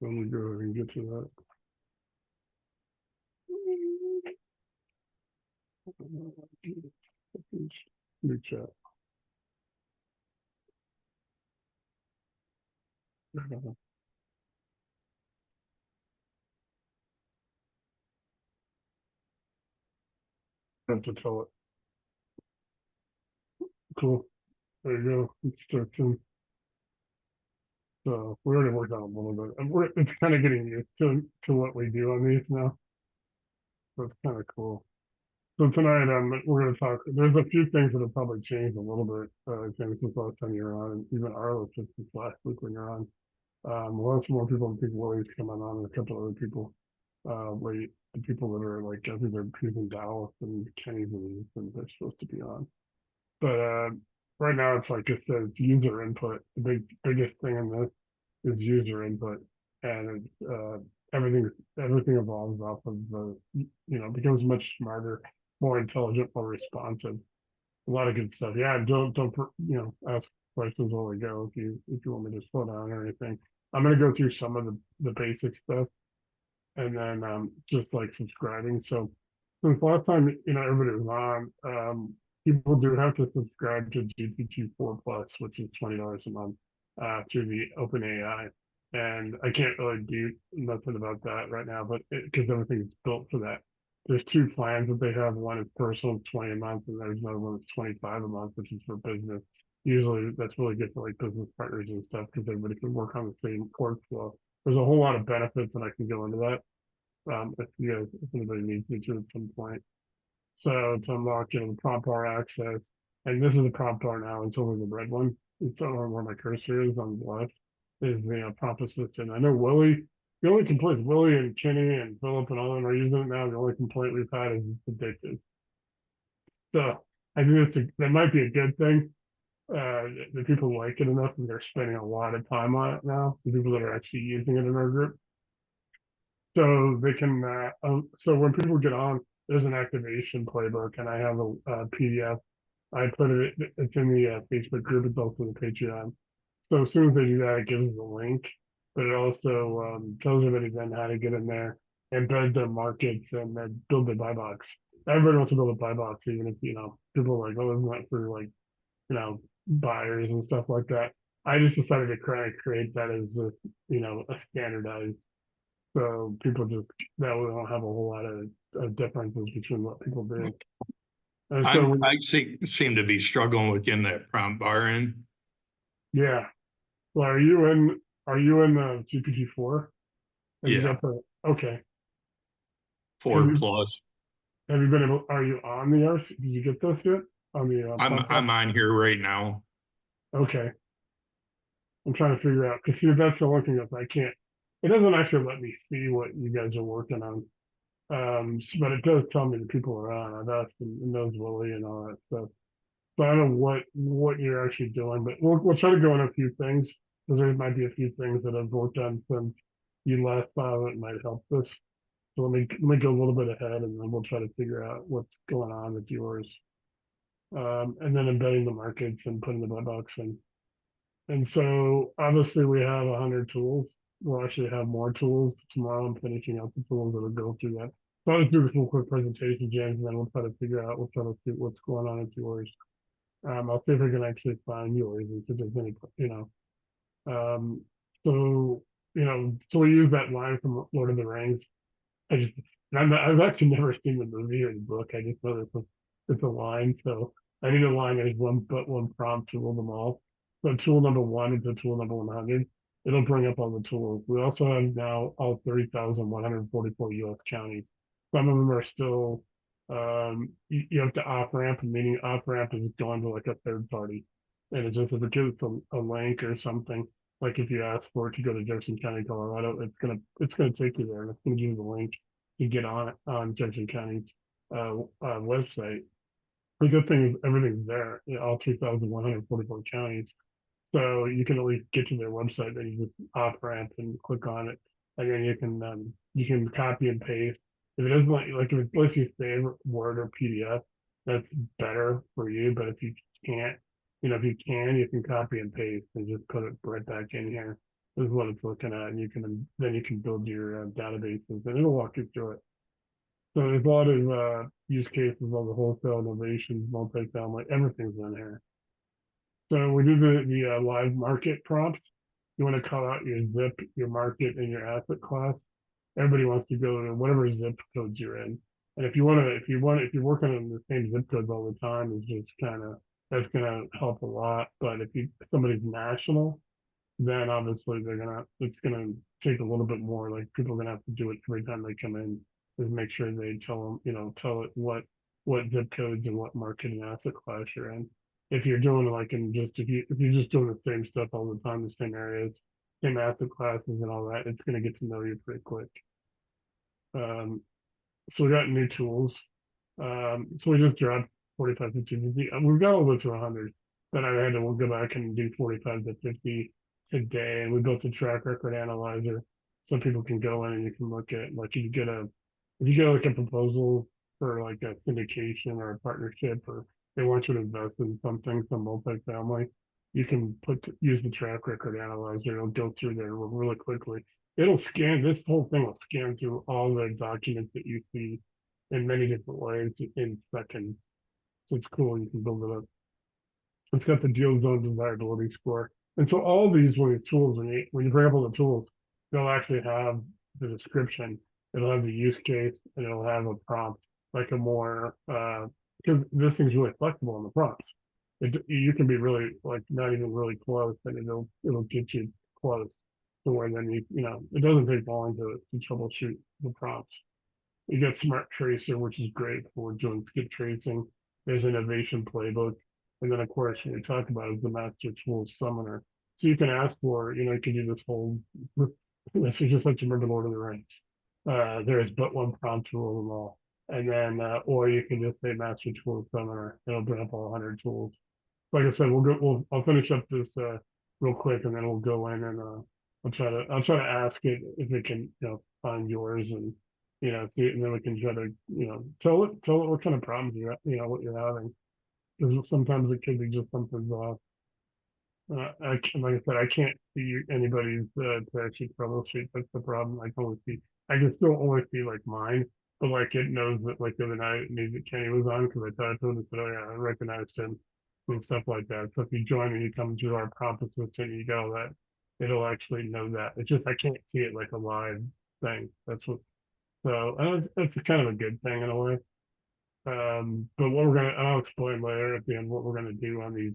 Let me go ahead and get to that. New chat. Have to tell it. Cool. There you go. Instruction. So we already worked on it a little bit. And it's kind of getting used to what we do on these now. So it's kind of cool. So tonight, we're going to talk. There's a few things that have probably changed a little bit. Since last time you're on, and even Arlo since last week when you're on. We'll have some more people. I think Willie's coming on, and a couple other people. Late, the people that are like, I think they're using Dallas and Kenny's and they're supposed to be on. But right now, it's like it says user input. The biggest thing in this is user input, and it's everything evolves off of the becomes much smarter, more intelligent, more responsive. A lot of good stuff. Yeah, don't ask questions while we go if you want me to slow down or anything. I'm gonna go through some of the basic stuff, and then just like subscribing. So since last time everybody was on, people do have to subscribe to GPT-4 Plus, which is $20 a month through the OpenAI. And I can't really do nothing about that right now, but because everything's built for that. There's two plans that they have. One is personal, 20 a month, and there's another one that's 25 a month, which is for business. Usually that's really good for like business partners and stuff because everybody can work on the same workflow. There's a whole lot of benefits, and I can go into that if anybody needs me to at some point. So to unlock, the prompt bar access, and this is the prompt bar now. It's over the red one. It's over where my cursor is on the left. Is the prompt assistant. I know Willie. The only complaint Willie and Kenny and Philip and all of them are using it now. The only complaint we've had is it's addictive. So I think that might be a good thing. The people like it enough and they're spending a lot of time on it now. The people that are actually using it in our group. So they can, so when people get on, there's an activation playbook, and I have a PDF. I put it's in the Facebook group. It's also in the Patreon. So as soon as they do that, it gives us a link, but it also tells everybody then how to get in there, embed their markets, and then build their BuyBox. Everybody wants to build a BuyBox, even if people are like, oh, isn't that for like buyers and stuff like that. I just decided to create that as a standardized. So people just that way don't have a whole lot of differences between what people do. And so I seem to be struggling with getting that prompt bar in. yeah. Well, are you in the GPT-4? Yeah. Okay. 4 Plus. Have you been able? Are you on the RC? Did you get this yet? On the I'm on here right now. Okay. I'm trying to figure out because see that's the one thing that I can't. It doesn't actually let me see what you guys are working on. But it does tell me the people are on. I've asked and knows Willie and all that stuff. So I don't know what you're actually doing, but we'll try to go on a few things because there might be a few things that I've worked on since you last saw that might help this. So let me go a little bit ahead, and then we'll try to figure out what's going on with yours, and then embedding the markets and putting the BuyBox in. And so obviously we have 100 tools. We'll actually have more tools tomorrow. I'm finishing out the tools that will go through that. So I'll just do this little quick presentation, James, and then we'll try to figure out, we'll try to see what's going on with yours. I'll see if I can actually find yours and see if there's any, so, so we use that line from Lord of the Rings. I've actually never seen the movie or the book. I just know it's a line. So I need a line as one prompt to rule them all. So tool number 1 is the tool number 100. It'll bring up all the tools. We also have now all 30,144 U.S. counties. Some of them are still, you have to off-ramp, meaning off-ramp is going to like a third party. And it's just if it gives a link or something, like if you ask for it to go to Jefferson County, Colorado, it's gonna take you there, and it's gonna give you the link to get on Jefferson County's website. The good thing is everything's there, all 3,144 counties. So you can at least get to their website, then you just off ramp and click on it, and then you can copy and paste. If it doesn't like if it lets you save Word or PDF, that's better for you. But if you can't, if you can copy and paste and just put it right back in here. is what it's looking at, and then you can build your databases, and it'll walk you through it. So there's a lot of use cases on the wholesale innovations, multifamily, everything's in here. So we do the live market prompts. You want to call out your zip, your market, and your asset class. Everybody wants to go to whatever zip codes you're in. And if you're working in the same zip codes all the time, it's just that's gonna help a lot. But if somebody's national, then obviously it's gonna take a little bit more. Like people are gonna have to do it every time they come in, is make sure they tell it what zip codes and what market and asset class you're in. If you're doing like if you're just doing the same stuff all the time, the same areas, same asset classes and all that, it's gonna get to know you pretty quick. Um, so we got new tools. So we just dropped 45 to 50. We've got all the way to 100, but I had to we'll go back and do 45 to 50 today. And we built a track record analyzer so people can go in and you can look at like if you get like a proposal for like a syndication or a partnership, or they want you to invest in something, some multifamily, you can use the track record analyzer. It'll go through there really quickly. This whole thing will scan through all the documents that you see in many different ways in seconds. So it's cool. You can build it up. It's got the deal zone desirability score. And so all these tools, when you bring up all the tools, they'll actually have the description. It'll have the use case and it'll have a prompt, like a more, because this thing's really flexible in the prompts. You can be really like not even really close and it'll get you close to where then it doesn't take long to troubleshoot the prompts. You got Smart Tracer, which is great for doing skip tracing. There's Innovation Playbook. And then, of course, what we talked about is the Master Tools Summoner. So you can ask for, you can do this whole, this is just like you remember Lord of the Rings. There is but one prompt to rule them all. And then, or you can just say Master Tools Summoner. It'll bring up all 100 tools. Like I said, I'll finish up this real quick, and then we'll go in and I'll try to ask it if it can find yours and see it, and then we can try to tell it what kind of problems what you're having, because sometimes it could be just something's off. Like I said, I can't see anybody's to actually troubleshoot. That's the problem. I can still only see like mine, but like it knows that like the other night it knew that Kenny was on because I talked to him and said, oh yeah, I recognized him and stuff like that. So if you join and you come to our prompt assistant and you got all that, it'll actually know that. It's just I can't see it like a live thing. So it's kind of a good thing in a way. But I'll explain later at the end what we're gonna do on these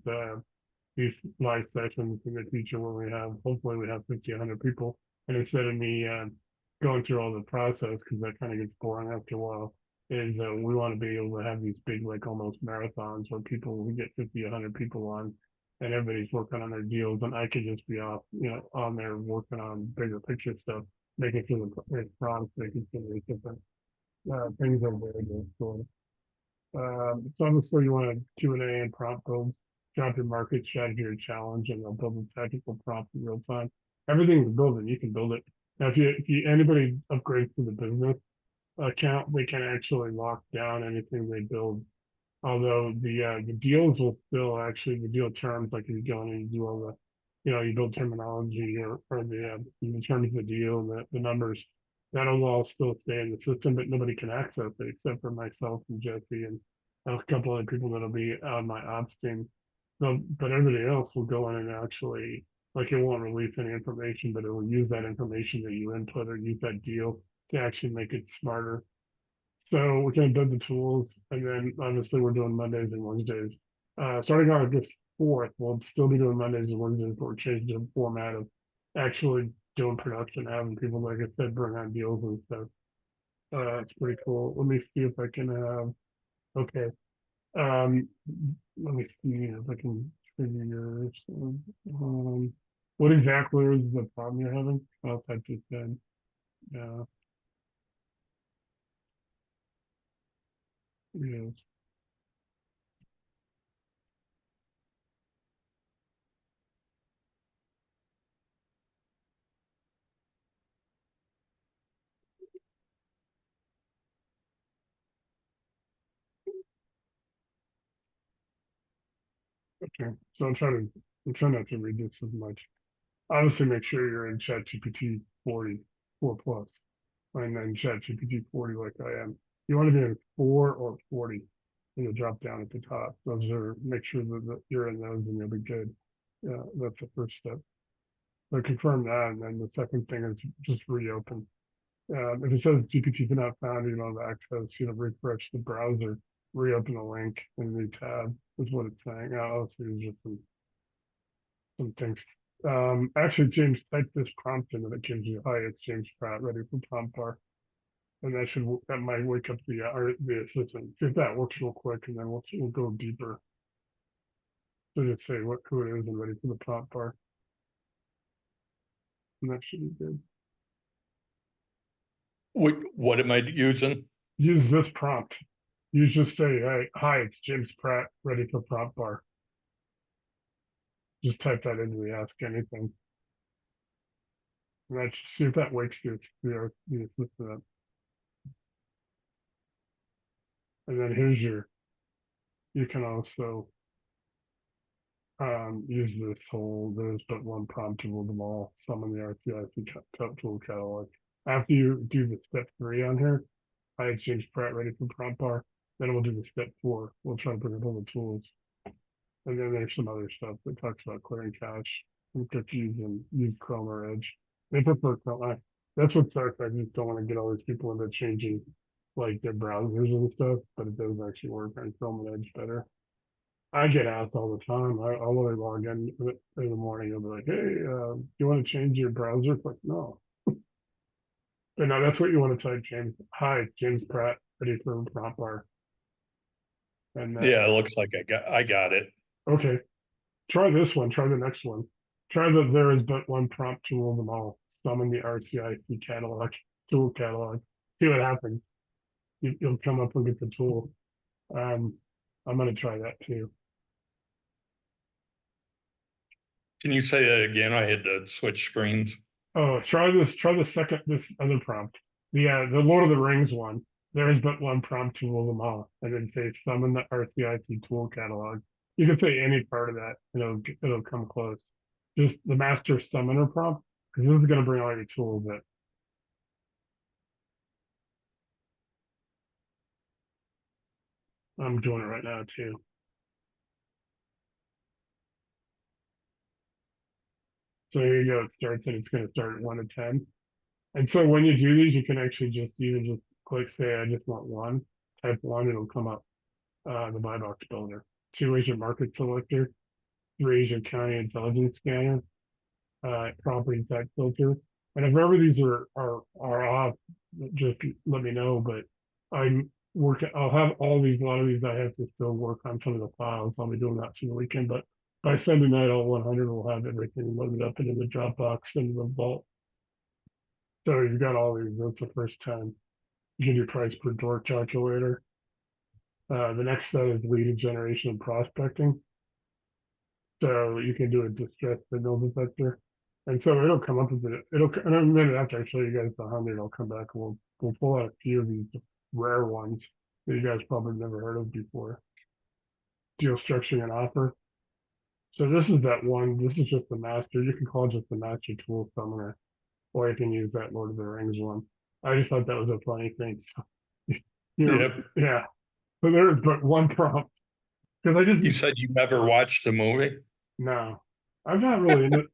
live sessions in the future when hopefully we have 50, 100 people. And instead of me going through all the process, because that kind of gets boring after a while, is we want to be able to have these big, like almost marathons where we get 50, 100 people on and everybody's working on their deals. And I could just be off, on there working on bigger picture stuff, making sure the prompts, making sure there's different things are very good. So obviously you want a Q&A and prompt builds, drop your market strategy or challenge, and they'll build a tactical prompt in real time. Everything's building, you can build it. Now, if anybody upgrades to the business account, they can actually lock down anything they build. Although the deals will still actually, the deal terms, like if you go in and you do all you build terminology or the terms of the deal and the numbers, that'll all still stay in the system, but nobody can access it except for myself and Jesse and a couple other people that'll be on my ops team. So, but everybody else will go in and actually, like it won't release any information, but it will use that information that you input or use that deal to actually make it smarter. So we're going to build the tools, and then obviously we're doing Mondays and Wednesdays. Starting on August 4th, we'll still be doing Mondays and Wednesdays, but we're changing the format of actually doing production, having people, like I said, bring on deals and stuff. It's pretty cool. Let me see if I can have, okay. Um, Let me see if I can trigger yours. What exactly is the problem you're having? I'll type this in. Yeah, yes. Okay. So I'm trying not to read this as much. obviously make sure you're in ChatGPT 4 Plus, and then ChatGPT 40 like I am. You want to be in 4 or 40 in the drop down at the top. Those are, make sure that you're in those and you'll be good. Yeah, that's the first step. So confirm that, and then the second thing is just reopen. If it says GPT cannot found, you don't have access, refresh the browser, reopen the link in the new tab is what it's saying. I'll see just some things. Actually, James, type this prompt in and it gives you, hi, it's James Pratt, ready for prompt bar. And that might wake up the assistant. See if that works real quick, and then we'll go deeper. So just say who it is and ready for the prompt bar. And that should be good. What am I using? Use this prompt. You just say, hey, hi, it's James Pratt, ready for prompt bar. Just type that into the ask anything. And let's see if that wakes the assistant up. And then here's you can also use this whole, there's but one prompt to rule them all, summon the RCIC tool catalog. After you do the step 3 on here, hi, it's James Pratt, ready for prompt bar. Then we'll do the step 4. We'll try to bring up all the tools. And then there's some other stuff that talks about clearing cache and cookies and use Chrome or Edge. They prefer Chrome. That's what sucks. I just don't want to get all these people into changing like their browsers and stuff, but it does actually work on Chrome and Edge better. I get asked all the time. I'll really log in the morning. I'll be like, hey, do you want to change your browser? It's like, no. But no, that's what you want to type, James. Hi, James Pratt, ready for prompt bar. And Yeah, it looks like I got it. okay. Try this one. Try the next one. Try the there is but one prompt to rule them all. Summon the RCIC catalog, tool catalog. See what happens. You'll come up and get the tool. I'm going to try that too. Can you say that again? I had to switch screens. Oh, try this. Try this other prompt. The Lord of the Rings one. There is but one prompt to rule them all, and then say summon the RCIC tool catalog. You can say any part of that, and it'll come close. Just the master summoner prompt, because this is going to bring all your tools in. I'm doing it right now too. So here you go. It starts and it's going to start at 1 to 10. And so when you do these, you can actually just click, say, I just want 1, type 1, it'll come up the BuyBox builder. 2 is your market selector. 3 is your county intelligence scanner. Property type filter. And if ever these are off, just let me know. But I'll have all these, a lot of these I have to still work on some of the files. I'll be doing that through the weekend. But by Sunday night, all 100 will have everything loaded up into the Dropbox and the vault. So you've got all these. That's the first 10. You get your price per door calculator. The next set is lead generation and prospecting. So you can do a distress signal detector. And so it'll come up with it'll, in a minute after I show you guys the 100, I'll come back and we'll pull out a few of these rare ones that you guys probably never heard of before. Deal structuring and offer. So this is that one. This is just the master. You can call it just the master tool summoner, or you can use that Lord of the Rings one. I just thought that was a funny thing. Yep. Yeah. So there's but one prompt. Because You said you never watched the movie? No, I'm not really into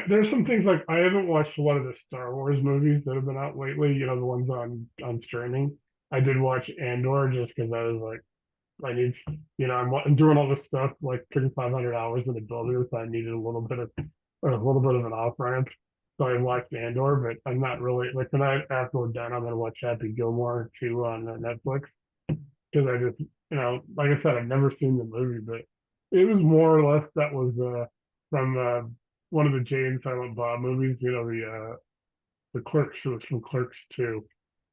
there's some things like I haven't watched a lot of the Star Wars movies that have been out lately, the ones on streaming. I did watch Andor just because I was like, I need, I'm doing all this stuff like 3,500 hours in the builder, so I needed a little bit of an off ramp. So I watched Andor, but I'm not really like tonight after we're done, I'm gonna watch Happy Gilmore 2 on Netflix because I just, like I said, I've never seen the movie, but it was more or less that was from one of the Jay and Silent Bob movies, the Clerks. It was from Clerks 2,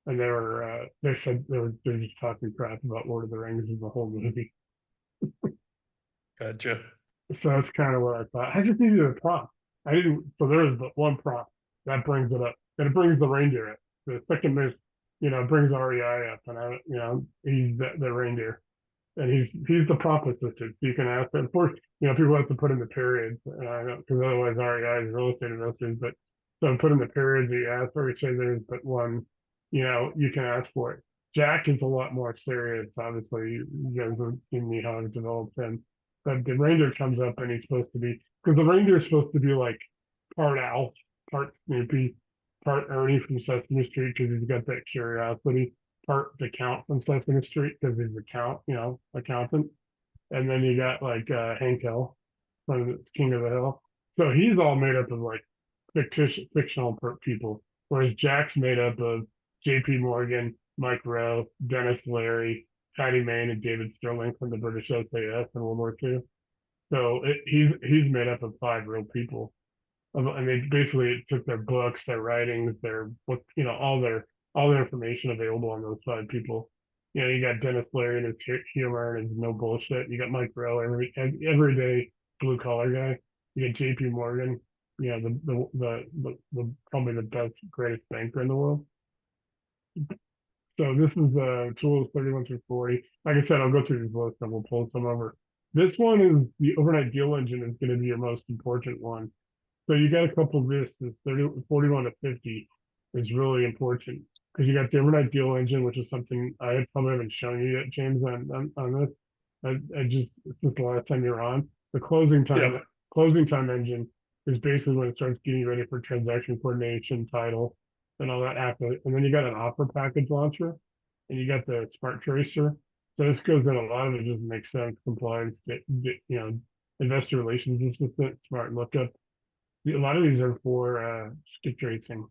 and they said they're just talking crap about Lord of the Rings in the whole movie. Gotcha. So that's kind of what I thought. I just needed a prompt. I didn't. So there is but one prompt that brings it up, and it brings the reindeer up. The second is, brings REI up, and he's the reindeer. and he's the prompt assistant. So you can ask him. Of course, people have to put in the periods, because otherwise REI is real estate investors. But so put in the periods that you ask for. You say there's but one, you can ask for it. Jack is a lot more serious. Obviously, you guys have seen me how it develops him. But the reindeer comes up and he's supposed to be, because the reindeer is supposed to be like part Alf, part Snoopy, part Ernie from Sesame Street because he's got that curiosity, part the Count from Sesame Street because he's the accountant. And then you got like Hank Hill from the King of the Hill. So he's all made up of like fictional people, whereas Jack's made up of J.P. Morgan, Mike Rowe, Dennis Leary, Patty Mayne, and David Sterling from the British SAS in World War II. So he's made up of 5 real people. And they basically took their books, their writings, their book, all their information available on those 5 people. You got Dennis Leary and his humor and his no bullshit. You got Mike Rowe, everyday blue collar guy. You got J.P. Morgan, the probably the best, greatest banker in the world. So this is tools 31 through 40. Like I said, I'll go through these lists and we'll pull some over. This one is the overnight deal engine is going to be your most important one. So you got a couple of this 41 to 50 is really important because you got the overnight deal engine, which is something I probably haven't shown you yet, James, on this. I just, since the last time you're on, the closing time engine is basically when it starts getting you ready for transaction coordination, title, and all that after. And then you got an offer package launcher, and you got the smart tracer. So this goes in a lot of it just makes sense, compliance, investor relations assistant, smart lookup. A lot of these are for skip tracing,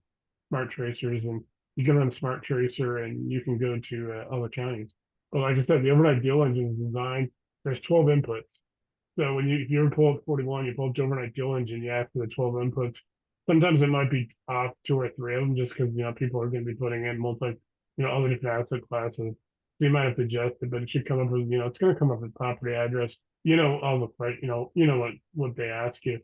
smart tracers, and you can run smart tracer and you can go to other counties. But like I said, the overnight deal engine is designed, there's 12 inputs. So if you ever pull up 41, you pull up the overnight deal engine, you ask for the 12 inputs. Sometimes it might be off 2 or 3 of them just because, people are going to be putting in other different asset classes. So you might have to adjust it, but it should come up with, it's going to come up with property address, all the price, what they ask you.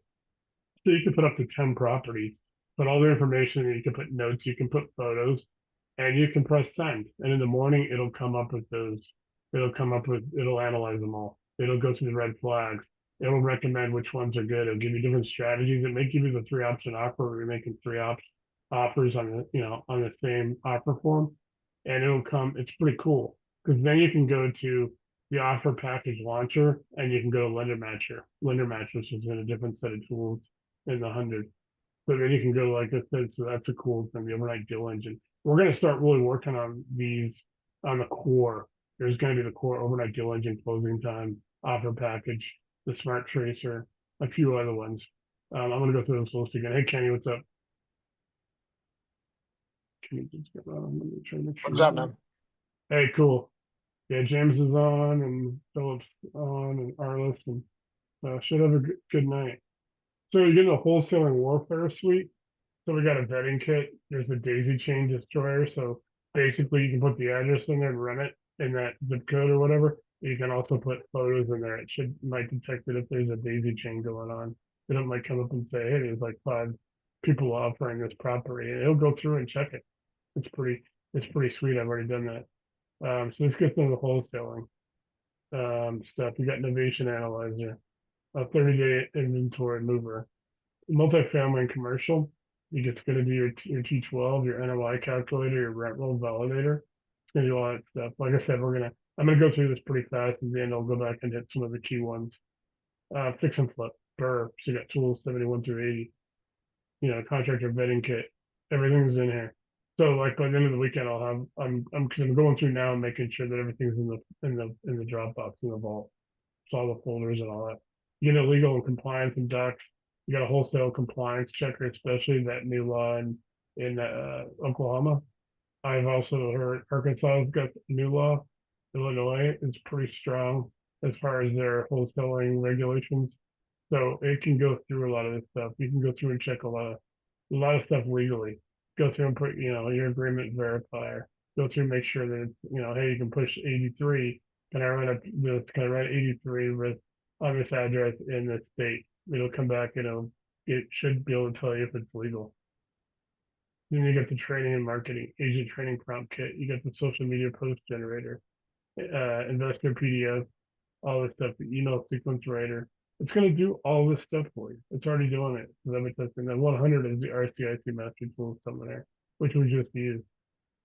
So you can put up to 10 properties, put all the information, and you can put notes, you can put photos, and you can press send. And in the morning, it'll come up with those. It'll analyze them all. It'll go through the red flags. It'll recommend which ones are good. It'll give you different strategies. It may give you the 3-option offer where you're making 3 offers on the same offer form. And it's pretty cool because then you can go to the offer package launcher and you can go to lender matcher. Lender matcher is in a different set of tools in the 100. So then you can go like I said, so that's a cool thing, the overnight deal engine. We're going to start really working on these on the core. There's going to be the core overnight deal engine, closing time, offer package, the smart tracer, a few other ones. I'm going to go through this list again. Hey, Kenny, what's up? Can you just get on? Let me try to make sure. What's up, man? Hey, cool. Yeah, James is on and Philip's on and Arliss and should have a good night. So you're getting a wholesaling warfare suite. So we got a vetting kit. There's a daisy chain destroyer. So basically you can put the address in there and run it in that zip code or whatever. You can also put photos in there. It might detect it if there's a daisy chain going on. Then it might come up and say, hey, there's like 5 people offering this property. And it'll go through and check it. It's pretty sweet. I've already done that. So this gets into the wholesaling stuff. You got innovation analyzer, a 30-day inventory mover, multifamily and commercial. It's going to do your T12, your NOI calculator, your rent roll validator. It's going to do all that stuff. Like I said, I'm going to go through this pretty fast, and then I'll go back and hit some of the key ones. Fix and flip, BRRRR. So you got tools 71 through 80. Contractor vetting kit. Everything's in here. So like by the end of the weekend, I'm going through now and making sure that everything's in the Dropbox in the vault. So all the folders and all that. You get legal and compliance and docs. You got a wholesale compliance checker, especially that new law in Oklahoma. I've also heard Arkansas has got new law. Illinois is pretty strong as far as their wholesaling regulations. So it can go through a lot of this stuff. You can go through and check a lot of stuff legally. Go through and put, your agreement verifier. Go through and make sure that it's, hey, you can push 83. Can I write 83 on this address in this state? It'll come back, it should be able to tell you if it's legal. Then you got the training and marketing, agent training prompt kit. You got the social media post generator. investor PDF, all this stuff, the email sequence writer. It's going to do all this stuff for you. It's already doing it. So let me test it. And then 100 is the RCIC master tool somewhere, which we just used.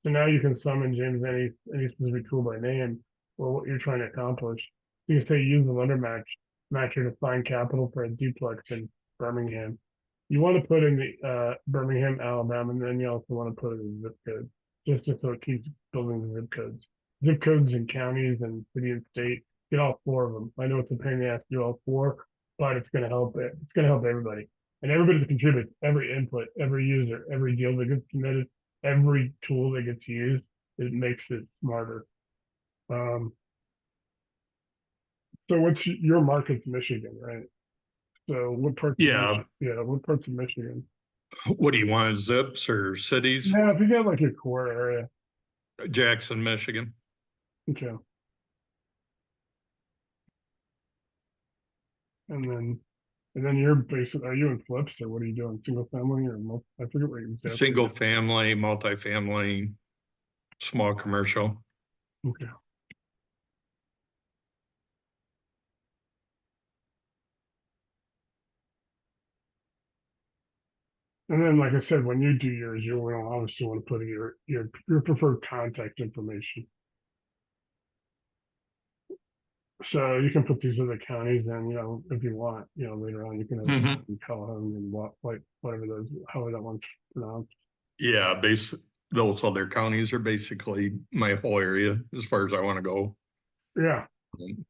So now you can summon James any specific tool by name or what you're trying to accomplish. You can say use the lender matcher to find capital for a duplex in Birmingham. You want to put in the Birmingham, Alabama, and then you also want to put in the zip code, just so it keeps building the zip codes. Zip codes and counties and city and state, get all 4 of them. I know it's a pain in the ass to do all 4, but it's going to help it. It's going to help everybody. And everybody that contributes, every input, every user, every deal that gets submitted, every tool that gets used, it makes it smarter. So what's your market's Michigan, right? So what parts? Yeah. What parts of Michigan? What do you want, zips or cities? Yeah, if you got like your core area. Jackson, Michigan. Okay. And then you're basically, are you in flips or what are you doing? Single family or I forget what you said. Single family, multifamily, small commercial. Okay. And then, like I said, when you do yours, you will obviously want to put in your preferred contact information. So you can put these other counties in, if you want, later on you can have Calhoun and whatever those, however that one's pronounced. Yeah, those other counties are basically my whole area as far as I want to go. Yeah.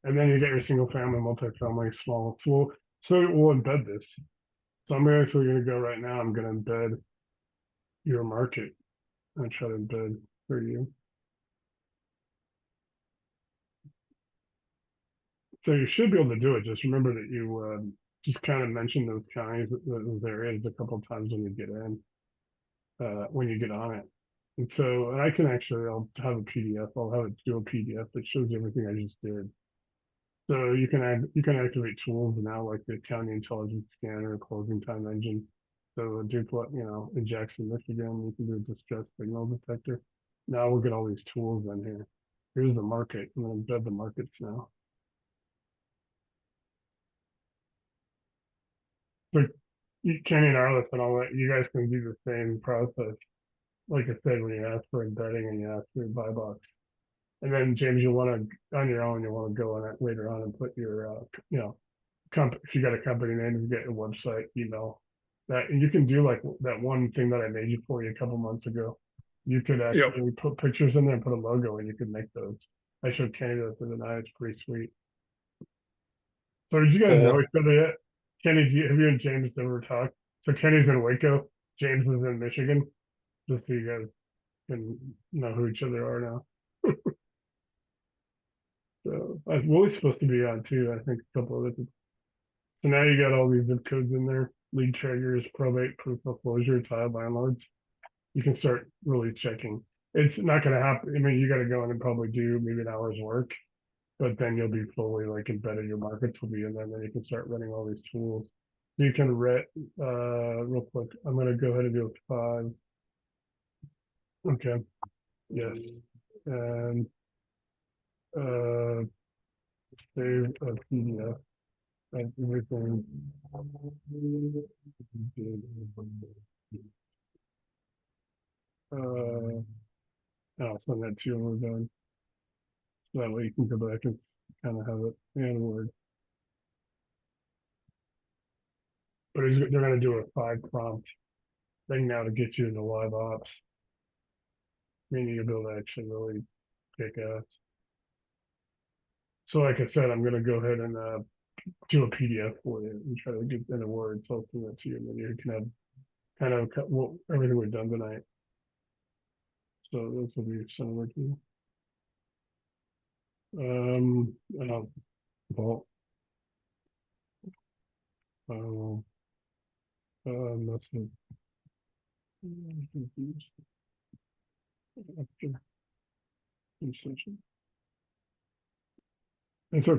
And then you get your single family, multifamily, small tool. So we'll embed this. So I'm actually going to go right now. I'm going to embed your market and try to embed for you. So you should be able to do it. Just remember that you just kind of mention those counties, those areas a couple of times when you get in, when you get on it. And so, and I can actually, I'll have a PDF. I'll have it do a PDF that shows everything I just did. So you can activate tools now like the county intelligence scanner, closing time engine. So duplex, in Jackson, Michigan, you can do a distress signal detector. Now we'll get all these tools in here. Here's the market. I'm going to embed the markets now. So Kenny and Arliss and all that, you guys can do the same process. Like I said, when you ask for embedding and you ask for your BuyBox. And then James, you want to, on your own, you want to go on it later on and put your, if you got a company name, you get a website, email that, and you can do like that one thing that I made you for you a couple months ago. You could actually put pictures in there and put a logo and you could make those. I showed Kenny that the night. It's pretty sweet. So did you guys know each other yet? Kenny, have you and James ever talked? So Kenny's in Waco, James is in Michigan, just so you guys can know who each other are now. So Willie's supposed to be on too, I think a couple of it. So now you got all these zip codes in there, lead triggers, probate, proof of foreclosure, title landlords. You can start really checking. It's not going to happen. I mean, you got to go in and probably do maybe an hour's work, but then you'll be fully like embedded. Your markets will be in there, and then you can start running all these tools. So you can real quick. I'm going to go ahead and do a 5. Okay. Yes. And save a PDF. And everything. I'll send that to you when we're done. So that way you can go back and kind of have it in Word. But they're going to do a 5 prompt thing now to get you into live ops. Meaning you'll be able to actually really kick ass. So like I said, I'm going to go ahead and do a PDF for you and try to get into Word. So I'll send that to you, and then you can have kind of everything we've done tonight. So those will be similar to you. Vault. Message. After session. And so,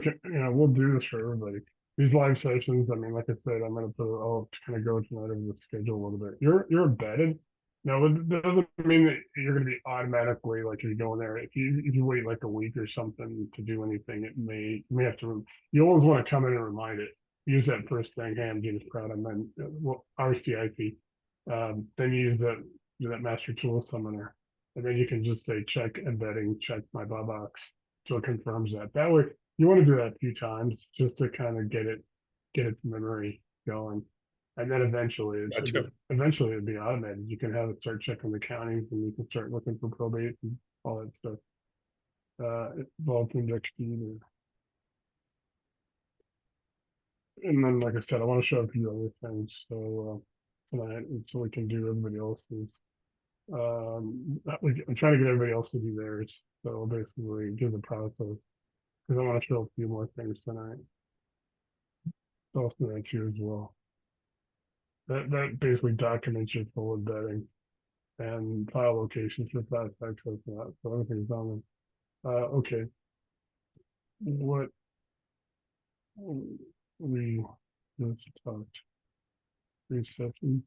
we'll do this for everybody. These live sessions, I mean, like I said, I'm going to put it all to kind of go tonight over the schedule a little bit. You're embedded. No, it doesn't mean that you're going to be automatically like you're going there. If you wait like a week or something to do anything, you may have to. You always want to come in and remind it. Use that first thing. Hey, I'm James Proud. And then RCIC. Then you use that master tool summoner, and then you can just say check embedding, check my BuyBox, so it confirms that. That way, you want to do that a few times just to kind of get its memory going. And then Gotcha. eventually it'd be automated. You can have it start checking the counties, and you can start looking for probate and all that stuff. Involved index deed, and then like I said, I want to show a few other things. So tonight, and so we can do everybody else's. I'm trying to get everybody else to do theirs. So basically, give the process because I want to show a few more things tonight. So I'll do that too as well. That basically documents your full embedding and file locations for fast access and that. So everything's on them. Okay. What we just talked reception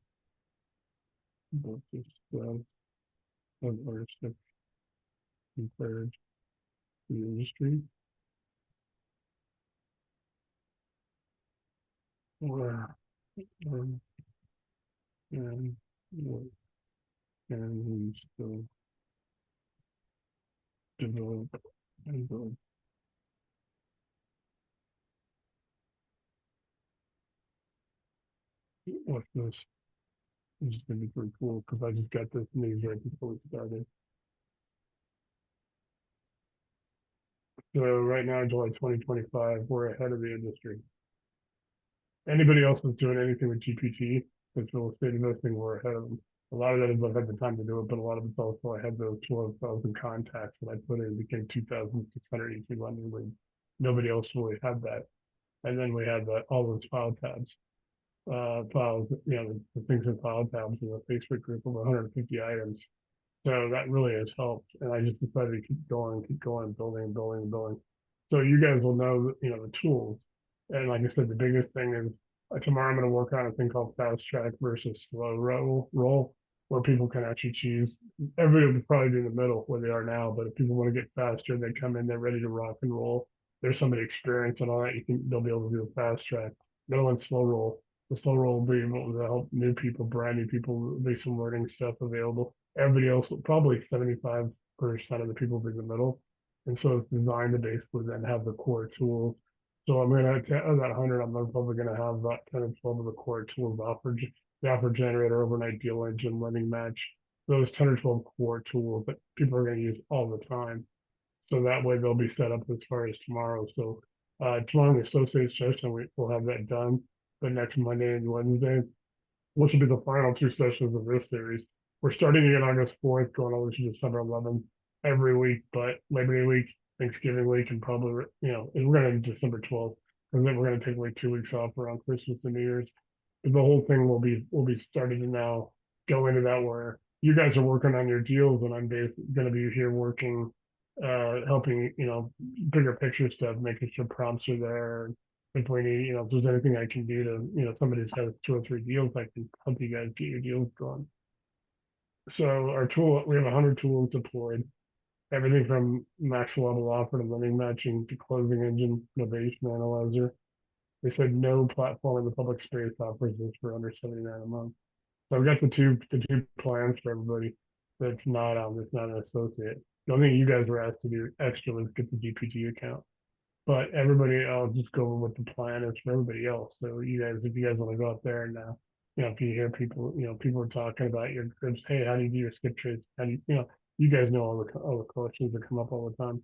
about this of ownership compared to the industry or and what can we still develop and build. What's this? This is gonna be pretty cool because I just got this news right before we started. So right now, July 2025, we're ahead of the industry. Anybody else that's doing anything with GPT, with real estate investing, we're ahead of them. A lot of that is I've had the time to do it, but a lot of it's also I had those 12,000 contacts that I put in became 2,600 each lending leads. Nobody else really had that. And then we had all those file tabs, files, the things in file tabs in the Facebook group over 150 items. So that really has helped. And I just decided to keep going, building and building and building. So you guys will know, the tools. And like I said, the biggest thing is tomorrow I'm going to work on a thing called fast track versus slow roll, where people can actually choose. Everybody will probably be in the middle where they are now, but if people want to get faster, they come in, they're ready to rock and roll. There's somebody experienced and all that. They'll be able to do a fast track. No one slow roll. The slow roll will be able to help new people, brand new people. There'll be some learning stuff available. Everybody else, probably 75% of the people will be in the middle. And so it's designed to basically then have the core tools. So I'm gonna, of that 100, I'm probably gonna have about 10 and 12 of the core tools offered, the offer generator, overnight deal engine, lending match, those 10 or 12 core tools that people are gonna use all the time. So that way they'll be set up as far as tomorrow. So tomorrow in the associate session, we'll have that done. But next Monday and Wednesday, which will be the final two sessions of this series. We're starting again August 4th, going over to December 11th every week, but Labor Day week, Thanksgiving week, and probably, and we're going to do December 12th, and then we're going to take like 2 weeks off around Christmas and New Year's. But the whole thing will be starting to now go into that where you guys are working on your deals, and I'm going to be here working, helping, bigger picture stuff, making sure prompts are there, if we need, if there's anything I can do to, somebody's has 2 or 3 deals, I can help you guys get your deals going. So our tool, we have 100 tools deployed, everything from max level offer to lending matching to closing engine, innovation analyzer. They said no platform in the public space offers this for under 79 a month. So I've got the two plans for everybody that's not it's not an associate. The only thing you guys were asked to do extra was get the GPT account. But everybody, I'll just go over what the plan is for everybody else. So if you guys want to go out there and if you hear people, people are talking about your groups, hey, how do you do your skip trades? How do you guys know all the questions that come up all the time.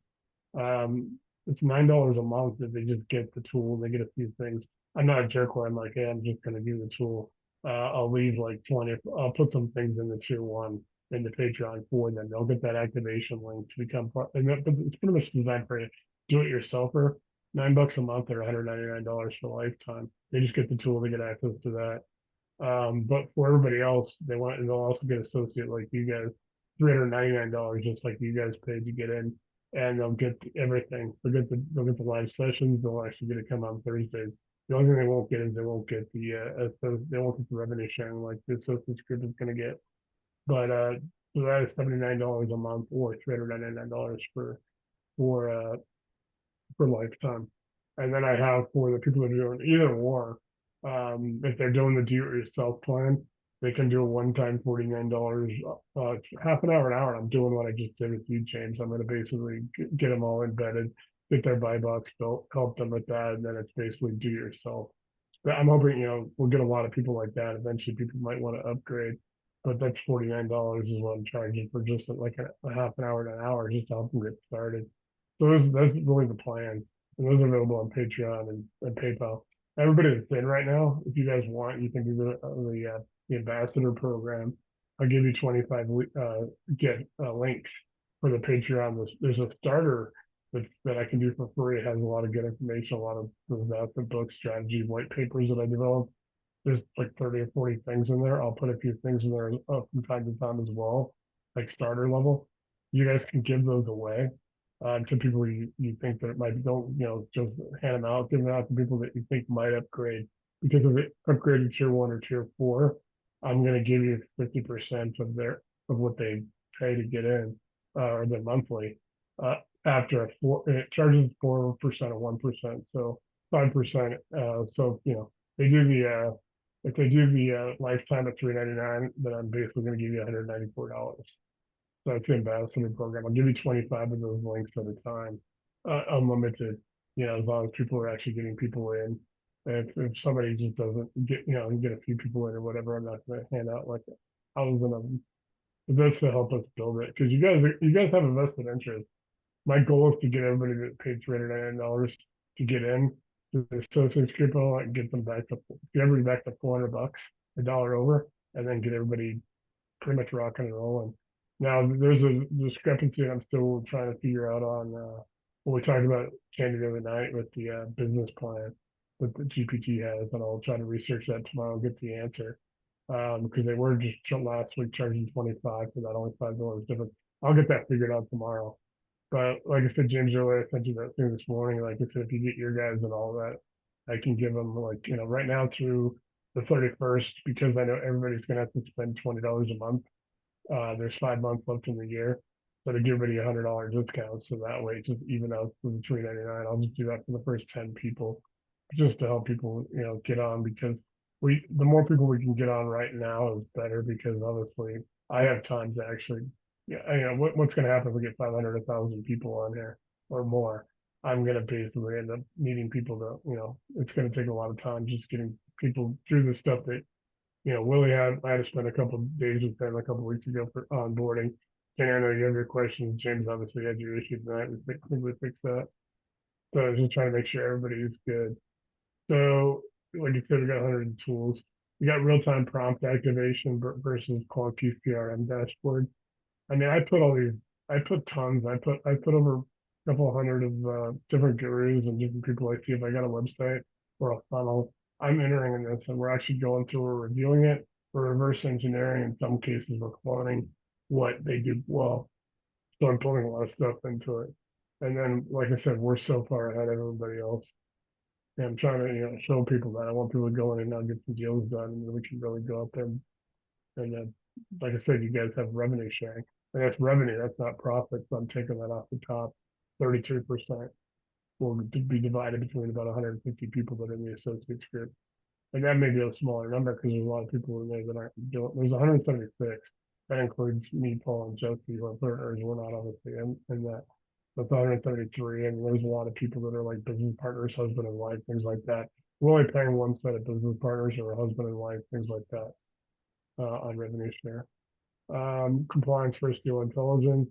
It's $9 a month if they just get the tool, they get a few things. I'm not a jerk where I'm like, hey, I'm just going to do the tool. I'll leave like 20, I'll put some things in the tier one in the Patreon for them. They'll get that activation link to become part, and it's pretty much designed for you. Do it yourselfer, $9 a month or $199 for a lifetime. They just get the tool, they get access to that. But for everybody else, they'll also get associate like you guys, $399 just like you guys paid to get in, and they'll get everything. They'll get the live sessions. They'll actually get to come on Thursdays. The only thing they won't get is they won't get the revenue sharing like the associates group is going to get. But so that is $79 a month or $399 for for lifetime. And then I have for the people that are doing either or, if they're doing the do-it-yourself plan, they can do a one-time $49, half an hour. I'm doing what I just did with you, James. I'm going to basically get them all embedded, get their BuyBox built, help them with that, and then it's basically do yourself. But I'm hoping, we'll get a lot of people like that. Eventually, people might want to upgrade, but that's $49 is what I'm charging for just like a half an hour to an hour just to help them get started. So that's really the plan. And those are available on Patreon and PayPal. Everybody that's in right now, if you guys want, you can do the ambassador program. I'll give you 25 get links for the Patreon. There's a starter that I can do for free. It has a lot of good information, a lot of investment books, strategy, white papers that I developed. There's like 30 or 40 things in there. I'll put a few things in there from time to time as well, like starter level. You guys can give those away to people you think that might don't, just hand them out, give them out to people that you think might upgrade. Because if it upgraded tier 1 or tier 4, I'm going to give you 50% of what they pay to get in, or their monthly. After it charges 4% or 1%, so 5%. So they do the if they do the lifetime at $399, then I'm basically going to give you $194. So it's the ambassador program. I'll give you 25 of those links at a time, unlimited. As long as people are actually getting people in. If somebody just doesn't get, get a few people in or whatever, I'm not going to hand out like 1,000 of them. But that's to help us build it because you guys have a vested interest. My goal is to get everybody that paid $399 to get in to the associates group and get them get everybody back to $400, $1 over, and then get everybody pretty much rocking and rolling. Now there's a discrepancy I'm still trying to figure out on what we talked about Candy the other night with the business plan that the GPT has, and I'll try to research that tomorrow and get the answer. Because they were just last week charging 25 for that, only $5 difference. I'll get that figured out tomorrow. But like I said, James earlier, I sent you that thing this morning. Like I said, if you get your guys and all that, I can give them right now through the 31st, because I know everybody's gonna have to spend $20 a month. There's 5 months left in the year, so to give everybody $100 discount, so that way it's just even out to the $399. I'll just do that for the first 10 people, just to help people get on, because the more people we can get on right now is better, because honestly I have time to actually what's going to happen if we get 500 1,000 people on here or more. I'm going to basically end up needing people to it's going to take a lot of time just getting people through the stuff that Willie I had to spend a couple of days with him a couple of weeks ago for onboarding. And I know you have your questions. James obviously had your issues tonight. We fixed that. So I was just trying to make sure everybody is good. So like you said, we got 100 tools. We got real-time prompt activation versus clunky CRM dashboard. I mean, I put tons. I put over a couple of hundred of different gurus and different people I see if I got a website or a funnel. I'm entering in this, and we're actually going through, we're reviewing it, we're reverse engineering. In some cases, we're cloning what they do well. So I'm putting a lot of stuff into it. And then, like I said, we're so far ahead of everybody else. And I'm trying to, show people that I want people to go in and now get some deals done, and then we can really go up there and like I said, you guys have revenue sharing, and that's revenue. That's not profit. So I'm taking that off the top. 33% will be divided between about 150 people that are in the associates group, and that may be a smaller number because there's a lot of people in there that aren't doing. There's 176. That includes me, Paul, and Josie, who are partners. We're not obviously in that. That's 133, and there's a lot of people that are like business partners, husband and wife, things like that. We're only paying one set of business partners or a husband and wife, things like that. On revenue share. Compliance first deal intelligence.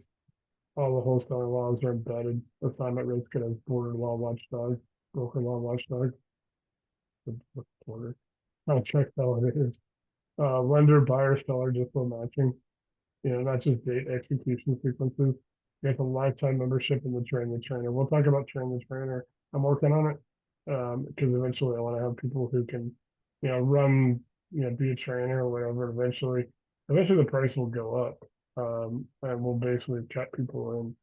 All the wholesaling laws are embedded. Assignment risk and as border law watchdog, broker law watchdog. The border. Contract validators. Lender, buyer, seller, dispo matching. Not just date execution sequences. You have a lifetime membership in the train the trainer. We'll talk about train the trainer. I'm working on it because eventually I want to have people who can, run, be a trainer or whatever. Eventually the price will go up, and we'll basically cut people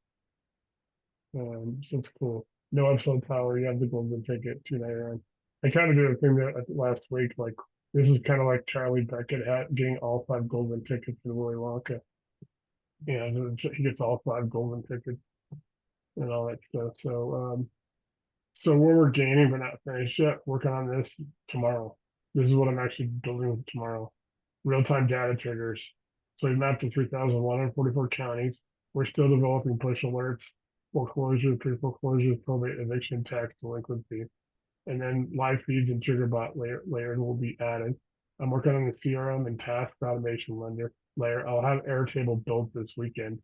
in. So it's cool. No upsell tower. You have the golden ticket, $299. I kind of did a thing that last week, like This is kind of like Charlie Beckett getting all 5 golden tickets in Willy Wonka. Yeah, he gets all 5 golden tickets and all that stuff. So where we're gaining but not finished yet, working on this tomorrow. This is what I'm actually building tomorrow. Real-time data triggers. So we mapped to 3,144 counties. We're still developing push alerts, foreclosures, pre-foreclosures, probate, eviction, tax, delinquency. And then live feeds and trigger bot layer will be added. I'm working on the CRM and task automation layer. I'll have Airtable built this weekend.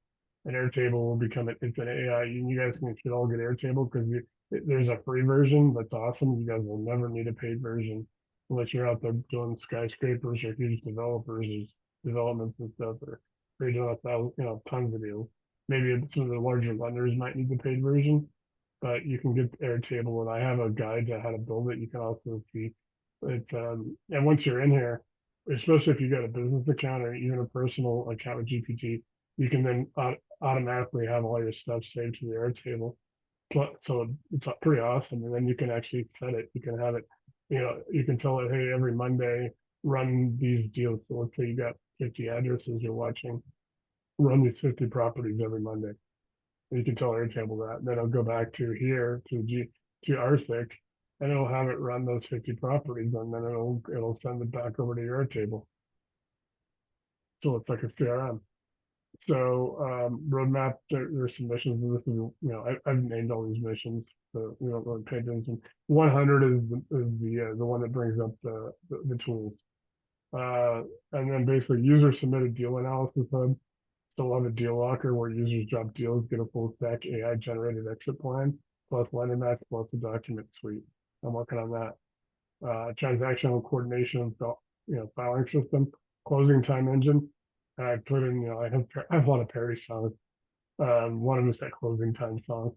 And Airtable will become it's an AI. You guys should all get Airtable because there's a free version that's awesome. You guys will never need a paid version unless you're out there doing skyscrapers or huge developers or developments and stuff, or you're doing tons of deals. Maybe some of the larger lenders might need the paid version, but you can get Airtable, and I have a guide to how to build it. You can also see it. And once you're in here, especially if you got a business account or even a personal account with GPT, you can then automatically have all your stuff saved to the Airtable. So it's pretty awesome. And then you can actually set it. You can have it, you can tell it, hey, every Monday, run these deals. So let's say you got 50 addresses you're watching, run these 50 properties every Monday. And you can tell Airtable that. And then it'll go back to here to RCIC, and it'll have it run those 50 properties, and then it'll send it back over to your Airtable. So it's like a CRM. So roadmap, there's some missions, and this is, I've named all these missions, so we don't really pay attention. 100 is the one that brings up the tools. And then basically user submitted deal analysis hub. So we'll have a deal locker where users drop deals, get a full stack AI generated exit plan, plus lender match, plus the document suite. I'm working on that. Transactional coordination, filing system, closing time engine. I put in, I have a lot of parody songs. One of them is that closing time song.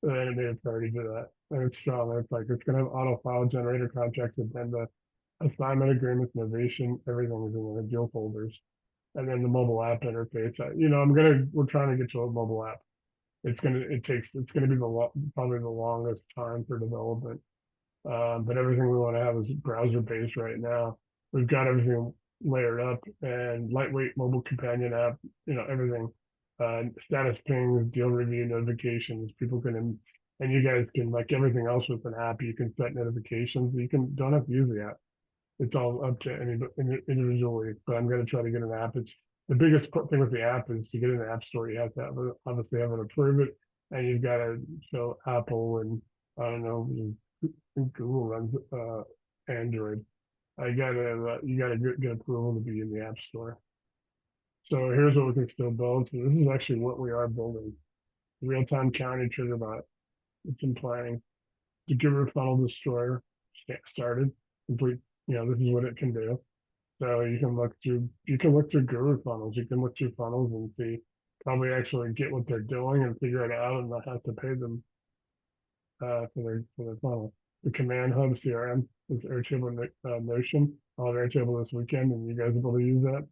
And I made a parody to that. And it's strong. It's like, it's going to have auto file generator contracts, addenda, assignment agreements, innovation, everything is in the deal folders. And then the mobile app interface. We're trying to get to a mobile app. It's gonna be probably the longest time for development. But everything we want to have is browser based right now. We've got everything layered up and lightweight mobile companion app, everything. Status pings, deal review notifications. People can, and you guys can, like everything else with an app, you can set notifications. Don't have to use the app. It's all up to any individually, but I'm going to try to get an app. It's the biggest thing with the app is to get in the app store. You have to obviously have it approve it, and you've got to show Apple and I don't know, Google runs Android. You gotta get approval to be in the app store. So here's what we can still build. So this is actually what we are building. Real-time county trigger bot. It's in planning. The giver funnel destroyer started. Complete. This is what it can do. So you can look through guru funnels. You can look through funnels and see, probably actually get what they're doing and figure it out and not have to pay them for their funnel. The command hub CRM is Airtable Notion. I'll have Airtable this weekend, and you guys will be able to use that.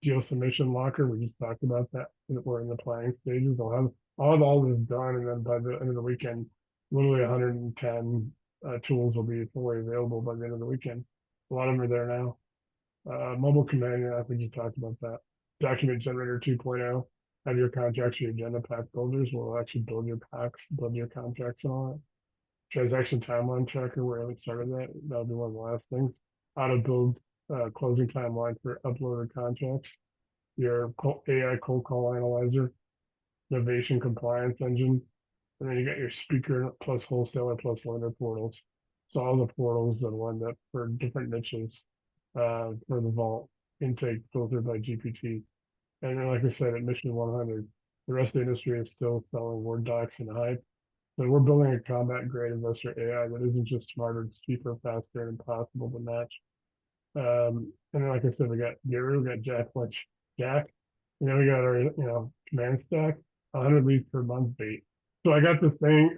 Deal submission locker. We just talked about that. We're in the planning stages. I'll have all this done, and then by the end of the weekend, literally 110 tools will be fully available by the end of the weekend. A lot of them are there now. Mobile companion, I think you talked about that. Document generator 2.0. Have your contracts, your agenda pack builders will actually build your packs, build your contracts and all that. Transaction timeline tracker, where I haven't started that. That'll be one of the last things. How to build closing timeline for uploaded contracts. Your AI cold call analyzer, innovation compliance engine, and then you got your speaker plus wholesaler plus lender portals. So all the portals are lined up for different niches for the vault intake filtered by GPT. And then, like I said, at Mission 100, the rest of the industry is still selling Word docs and hype. So we're building a combat grade investor AI that isn't just smarter, it's cheaper, faster, and impossible to match. And then, like I said, we got Guru, we got Jack, and then we got our, command stack, 100 leads per month bait. So I got this thing,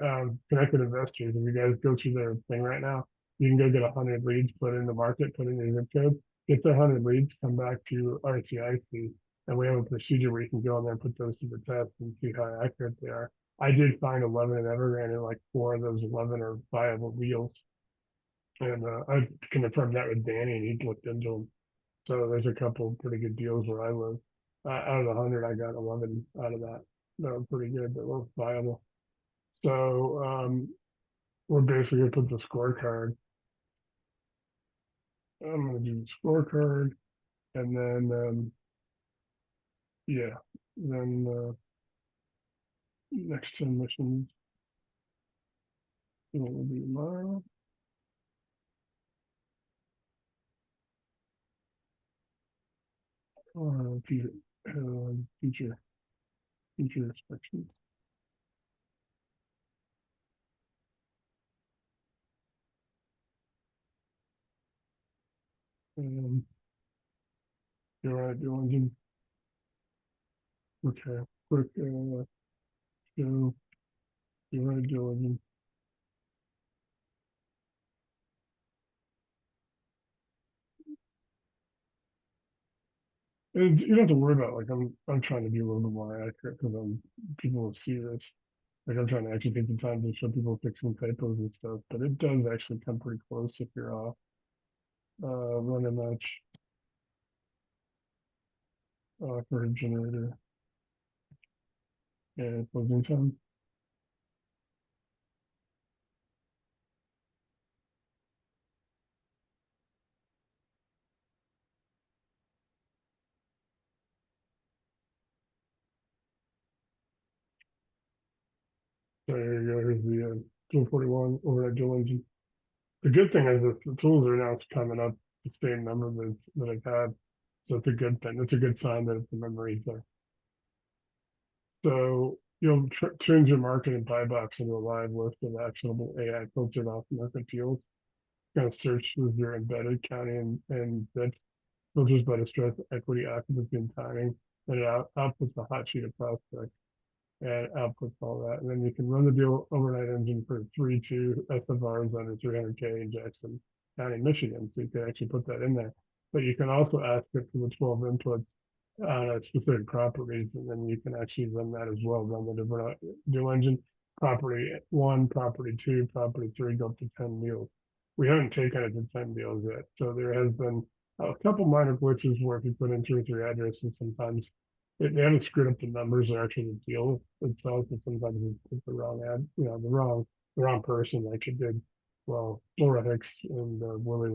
connected investors. If you guys go through their thing right now, you can go get 100 leads, put in the market, put in your zip code, get the 100 leads, come back to RCIC, and we have a procedure where you can go in there and put those to the test and see how accurate they are. I did find 11 in Evergrande, and like 4 of those 11 are viable deals. And I confirmed that with Danny, and he looked into them. So there's a couple pretty good deals where I live. Out of the 100, I got 11 out of that. That were pretty good, that were viable. So we're basically gonna put the scorecard. I'm gonna do the scorecard, and then yeah, then next 10 missions will be tomorrow. Future, future inspections. Um, you're right, Dylan. Okay, quick, so you're right, Dylan. And you don't have to worry about, like, I'm trying to be a little bit more accurate because people will see this. Like, I'm trying to actually take the time to show people fixing typos and stuff, but it does actually come pretty close if you're off. Run a match, for a generator and closing time. So there you go, here's the, 241 override dual engine. The good thing is that the tools are now coming up the same number that I've had. So it's a good thing. It's a good sign that the memory is there. So you'll change your market and BuyBox into a live list of actionable AI filtered off market deals. Kind of search with your embedded county and that filters by distress, equity, occupancy, and timing. And it outputs a hot sheet of prospects and outputs all that. And then you can run the deal overnight engine for 3-2 SFRs under 300K in Jackson County, Michigan. So you can actually put that in there. But you can also ask it for the 12 inputs on a specific properties, and then you can actually run that as well. Run the different deal engine, property one, property two, property three, go up to 10 deals. We haven't taken it to 10 deals yet. So there has been a couple minor glitches where if you put in 2 or 3 addresses, sometimes they haven't screwed up the numbers or actually the deal itself, but sometimes it's the wrong ad, the wrong person like it did. Well, Laura Hicks and Willie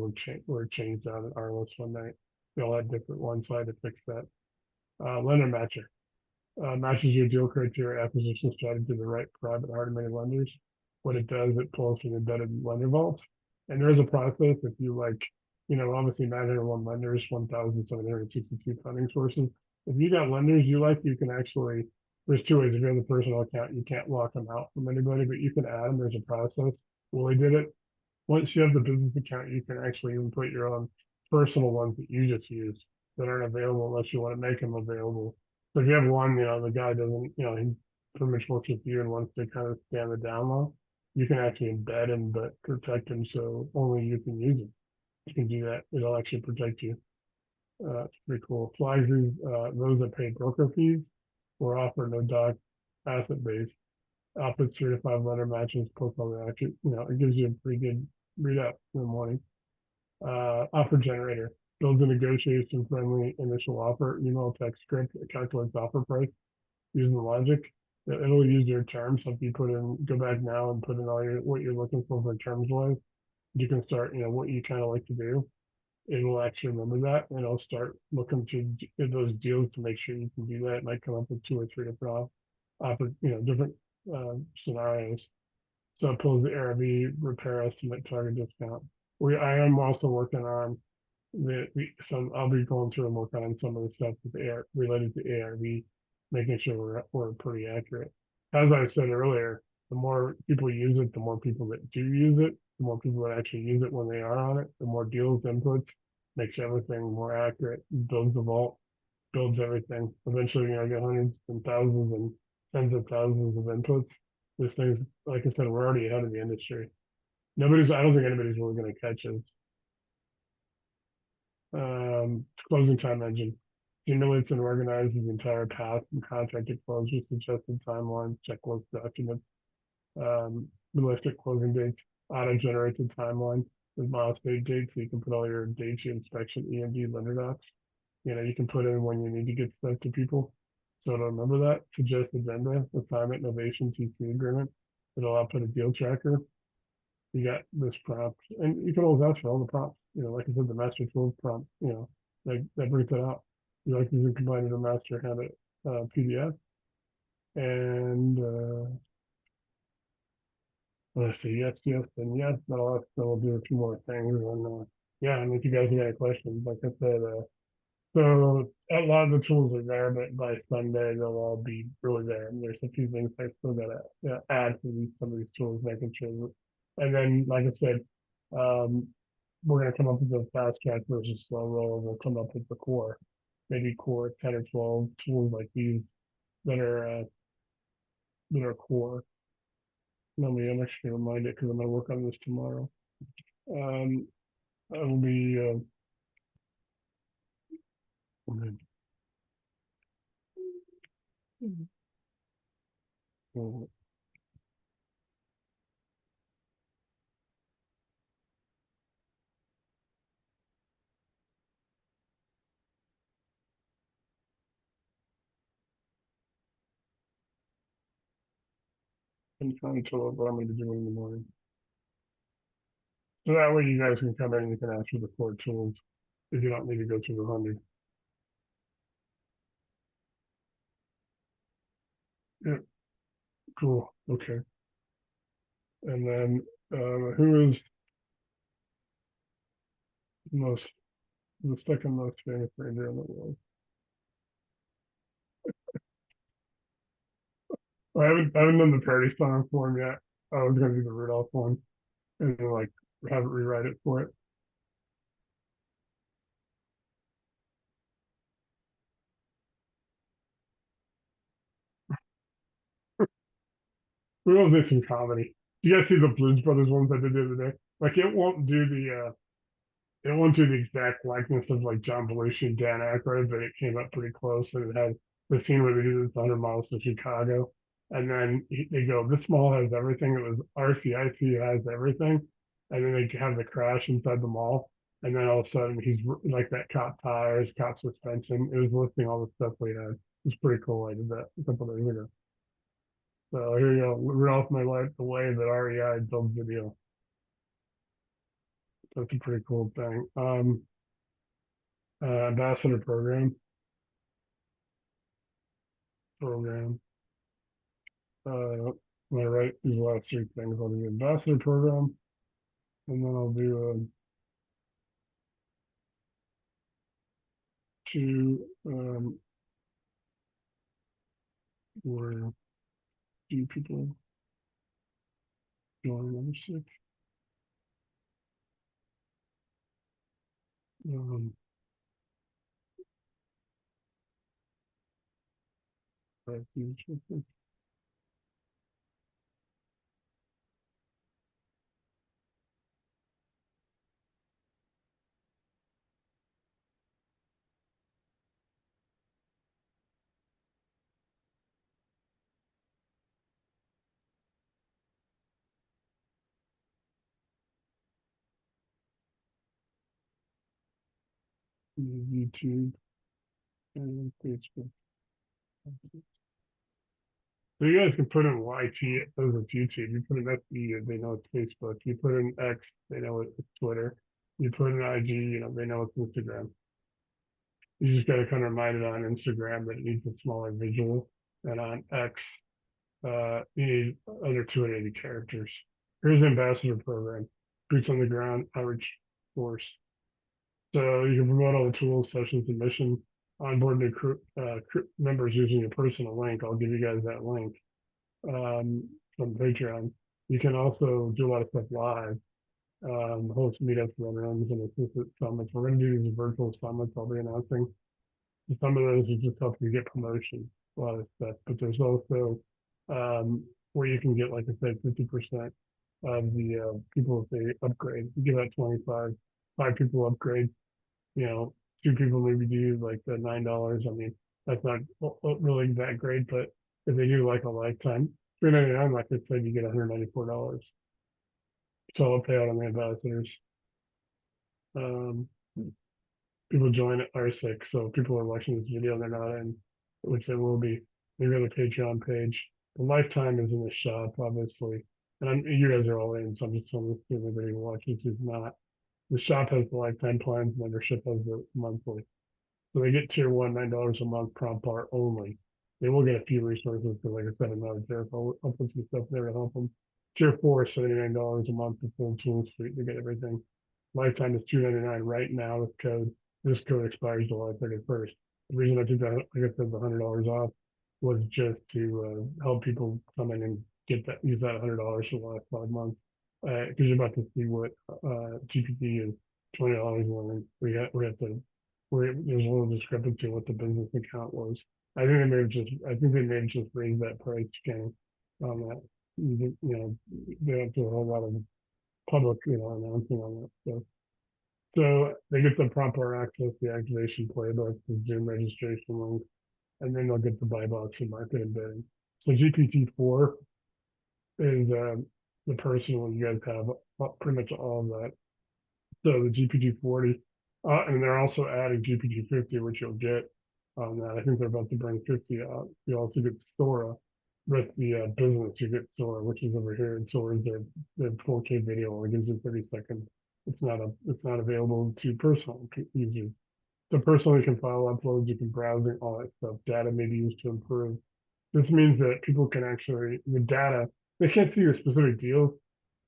were changed out at our list one night. They all had different ones, so I had to fix that. Lender matcher matches your deal criteria acquisition strategy to the right private hard money lenders. What it does, it pulls from embedded lender vaults. And there is a process if you like, obviously 901 lenders, 1,762 funding sources. If you got lenders you like, you can actually, there's 2 ways. If you have the personal account, you can't lock them out from anybody, but you can add them. There's a process. Willie did it. Once you have the business account, you can actually even put your own personal ones that you just use that aren't available unless you want to make them available. So if you have one, the guy doesn't, he pretty much works with you and wants to kind of stand the down low, you can actually embed him but protect him so only you can use him. You can do that. It'll actually protect you. It's pretty cool. Flagsy, those that pay broker fees or offer no doc asset base. Output 3 to 5 letter matches, post on the action. It gives you a pretty good read up in the morning. Offer generator builds a negotiation friendly initial offer, email text script, it calculates offer price using the logic. It'll use your terms. So if you go back now and put in all what you're looking for terms wise, you can start, what you kind of like to do. It will actually remember that and it'll start looking through those deals to make sure you can do that. It might come up with 2 or 3 different different scenarios. So it pulls the ARV repair estimate target discount. I am also working on I'll be going through and working on some of the stuff with related to ARV, making sure we're pretty accurate. As I said earlier, the more people use it, the more people that do use it, the more people that actually use it when they are on it, the more deals inputs, makes everything more accurate, builds the vault, builds everything. Eventually, I get hundreds and thousands and tens of thousands of inputs. This thing's, like I said, we're already ahead of the industry. I don't think anybody's really going to catch us. Closing time engine simulates and organizes the entire path from contract to close with suggested timelines, checklist documents, realistic closing dates, auto generates a timeline. with milestone dates, so you can put all your dates, your inspection, EMD, lender docs. You know, you can put in when you need to get stuff to people. So to remember that, suggest agenda, assignment, novation, TC agreement. It'll output a deal tracker. You got this prompt, and you can always ask for all the prompts. You know, like I said, the master tools prompt, you know, that brings it out. You like you can combine it a master habit PDF. And let's see, yes, yes, and yes, but I'll have to do a few more things. And yeah, and if you guys have any questions, like I said, so a lot of the tools are there, but by Sunday they'll all be really there. And there's a few things I still gotta add to some of these tools, making sure. And then, like I said, um, we're gonna come up with a fast track versus slow roll. And we'll come up with the core, maybe core 10 or 12 tools like these that are core. Let me, I'm actually gonna remind it because I'm gonna work on this tomorrow. I will be. I'm trying to what I'm going to do in the morning. So that way you guys can come in and you can ask for the core tools if you don't need to go through the 100. Yeah, cool. Okay. And then who is most the second most famous reindeer in the world? I haven't done the parody song for him yet. I was gonna do the Rudolph one and then like have it rewrite it for it. We'll do some comedy. You guys see the Blues Brothers ones I did the other day? Like it won't do the exact likeness of like John Belushi and Dan Aykroyd, but it came up pretty close. And it had the scene where they do this 100 miles to Chicago. And then they go, this mall has everything. It was RCIC has everything. And then they have the crash inside the mall. And then all of a sudden he's like that cop tires, cop suspension. It was listing all the stuff we had. It was pretty cool. I did that a couple days ago. So here you go. Ralph my life the way that REI builds video. That's a pretty cool thing. Ambassador program. When I write these last three things, I'll do the ambassador program, and then I'll do two where do people join number six. Right, YouTube and Facebook. So you guys can put in YT as it's YouTube. You put in FB, they know it's Facebook. You put in X, they know it's Twitter. You put in IG, they know it's Instagram. You just got to kind of remind it on Instagram that it needs a smaller visual, and on X, you need under 280 characters. Here's the ambassador program, boots on the ground outreach force. So you can promote all the tools, sessions, and mission, onboard new members using your personal link. I'll give you guys that link from Patreon. You can also do a lot of stuff live, host meetups, run rooms, and assistant summits. We're going to do these virtual summits I'll be announcing. Some of those are just help you get promotion, a lot of stuff. But there's also where you can get, like I said, 50% of the people if they upgrade. You give out 25, 5 people upgrade, you know, 2 people maybe do like the $9. I mean, that's not really that great, but if they do like a lifetime, $3.99, like I said, you get $194. So I'll pay out on the ambassadors. people join at RCIC, so people are watching this video and they're not in, which they will be. They go to the Patreon page. The lifetime is in the shop, obviously, and you guys are all in, so I'm just telling anybody who watches who's not. The shop has the lifetime plans, membership has the monthly. So they get tier one, $9 a month prompt bar only. They will get a few resources, because like I said, I'm not a jerk. I'll put some stuff there to help them. Tier four is $79 a month, the full tool suite to get everything. Lifetime is $299 right now with code. This code expires July 31st. The reason I did that, like I said, the $100 off was just to help people come in and get that, use that $100 for the last 5 months. Because you're about to see what GPT is $20 when we have to where there's a little discrepancy in what the business account was. I think they may have just raised that price again on that. They don't do a whole lot of public, announcing on that stuff. So they get the proper access, the activation playbook, the Zoom registration link, and then they'll get the BuyBox and market embedding. So GPT-4 is the personal, you guys have pretty much all of that. So the GPT-40, and they're also adding GPT-50, which you'll get on that. I think they're about to bring 50 out. You also get Sora with the business. You get Sora, which is over here, and Sora is their 4K video. Only gives you 30 seconds. It's not available to personal users. So personal, you can file uploads, you can browse it, all that stuff. Data may be used to improve. This means that people can actually the data. They can't see your specific deals,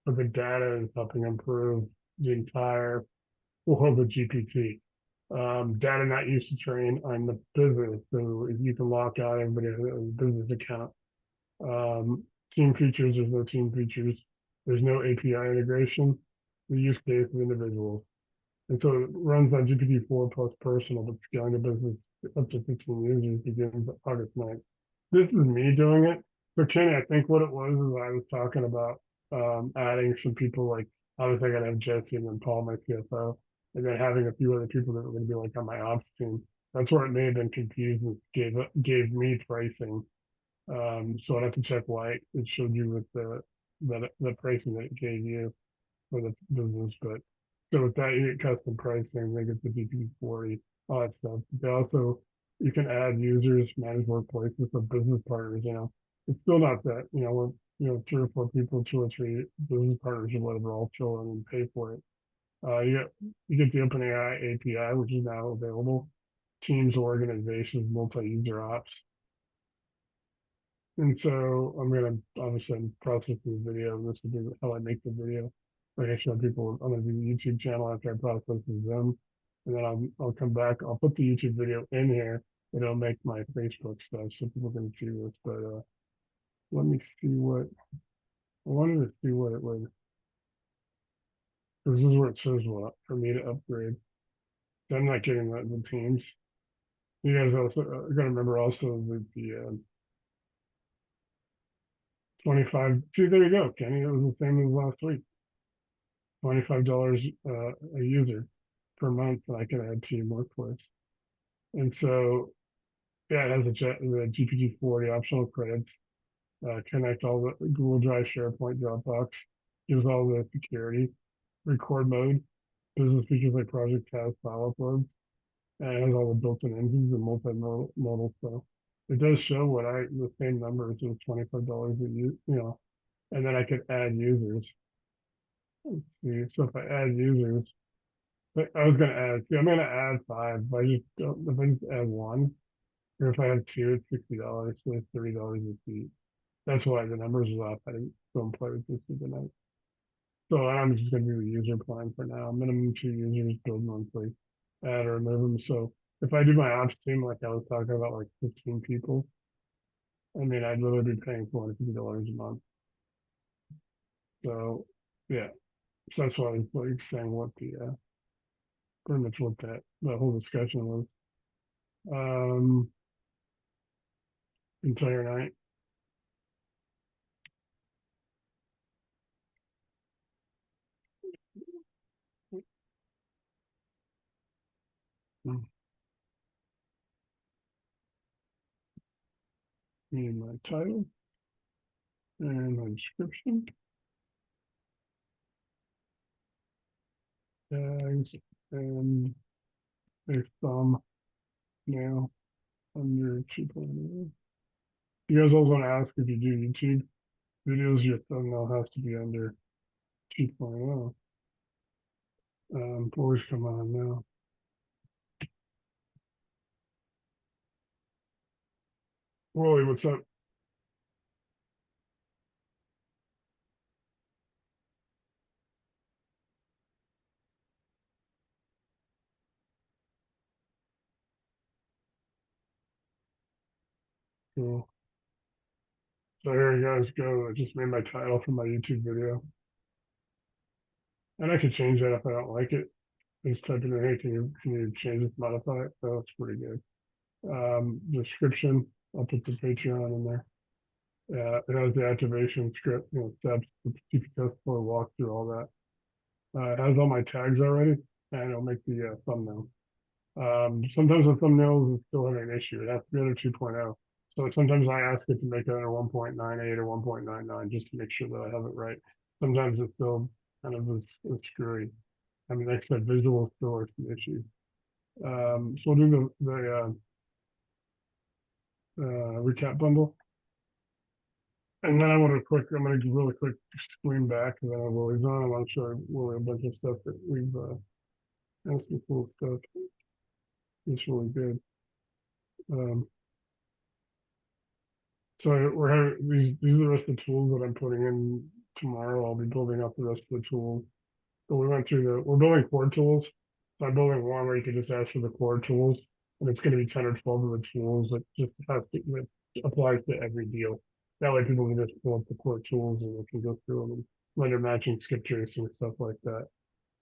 but the data is helping improve the entire world of GPT. Data not used to train on the business, so you can lock out everybody who has a business account. Team features, there's no team features. There's no API integration. The use case of individuals. And so it runs on GPT-4 Plus personal, but scaling a business up to 15 users begins August 9th. This is me doing it. So Kenny, I think what it was is I was talking about adding some people like, obviously I gotta have Jesse and then Paul, my CFO, and then having a few other people that were gonna be like on my ops team. That's where it may have been confused and gave me pricing. So I'd have to check why it showed you with the pricing that it gave you for the business. But so with that, you get custom pricing, they get the GPT-40, all that stuff. They also, you can add users, manage workplaces for business partners. It's still not that, we're, 3 or 4 people, 2 or 3 business partners or whatever, all chill in and pay for it. You get the OpenAI API, which is now available. Teams, organizations, multi-user ops. And so I'm gonna obviously process the video. This will be how I make the video. Like I show people, I'm gonna do the YouTube channel after I process them, and then I'll come back. I'll put the YouTube video in here, and it'll make my Facebook stuff so people can see this. But let me see what I wanted to see what it would. This is where it says what for me to upgrade. So I'm not getting the teams. You guys also are gonna remember also the 25. See, there you go, Kenny. It was the same as last week. $25 a user per month that I can add to your workforce. And so, yeah, it has the GPT-40 optional credits, connect all the Google Drive, SharePoint, Dropbox, gives all the security, record mode, business features like project tasks, file uploads, and it has all the built-in engines and multimodal stuff. It does show the same numbers as $25 a and then I could add users. Let's see, so if I add users, but I was gonna add. See, I'm gonna add 5. If I just add 1, or if I have 2, it's $60. So it's $30 a seat. That's why the numbers are off. I didn't go and play with this tonight. So I'm just gonna do the user plan for now. Minimum 2 users, build monthly, add or remove them. So if I do my ops team, like I was talking about, like 15 people, I mean, I'd literally be paying $450 a month. So yeah, so that's why I was like saying what pretty much what that whole discussion was. Entire night. Need my title and my description. Tags. and a thumb now under 2.0. You guys also want to ask if you do YouTube videos, your thumbnail has to be under 2.0. Boys, come on now. Wally, what's up? Cool. So here you guys go. I just made my title for my YouTube video. And I could change that if I don't like it. Just type in, hey, can you change this, modify it? So it's pretty good. Description, I'll put the Patreon in there. It has the activation script, steps, the GPT-4 walkthrough, all that. It has all my tags already, and it'll make the thumbnail. Sometimes the thumbnails is still having an issue. It has to be under 2.0. So sometimes I ask it to make it under 1.98 or 1.99 just to make sure that I have it right. Sometimes it's still kind of is screwy. I mean, like I said, visual still are some issues. So we'll do the recap bundle. And then I'm going to do really quick screen back, and then I will on. I want to show Willie a bunch of stuff that we've done some cool stuff. It's really good. So we're having these are the rest of the tools that I'm putting in tomorrow. I'll be building up the rest of the tools. So we're building core tools. So I'm building one where you can just ask for the core tools, and it's going to be 10 or 12 of the tools that just that applies to every deal. That way people can just pull up the core tools and they can go through them and lender matching, skip tracing, stuff like that.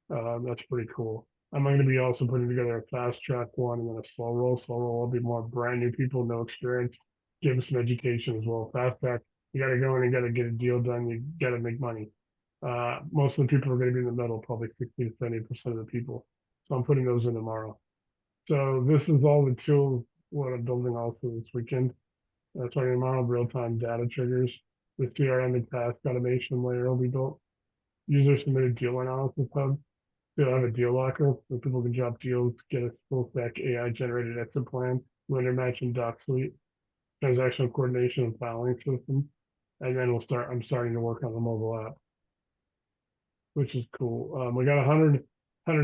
That's pretty cool. I'm going to be also putting together a fast track one and then a slow roll. Slow roll will be more brand new people, no experience, give them some education as well. Fast track, you got to go in and got to get a deal done. You got to make money. Most of the people are going to be in the middle, probably 60 to 70% of the people. So I'm putting those in tomorrow. So this is all the tools what I'm building also this weekend. Talking tomorrow, real-time data triggers. The CRM and task automation layer will be built. User submitted deal analysis hub. They'll have a deal locker where people can drop deals, get a full stack AI generated exit plan, lender matching doc suite, transactional coordination and filing system. And then I'm starting to work on the mobile app, which is cool. We got 100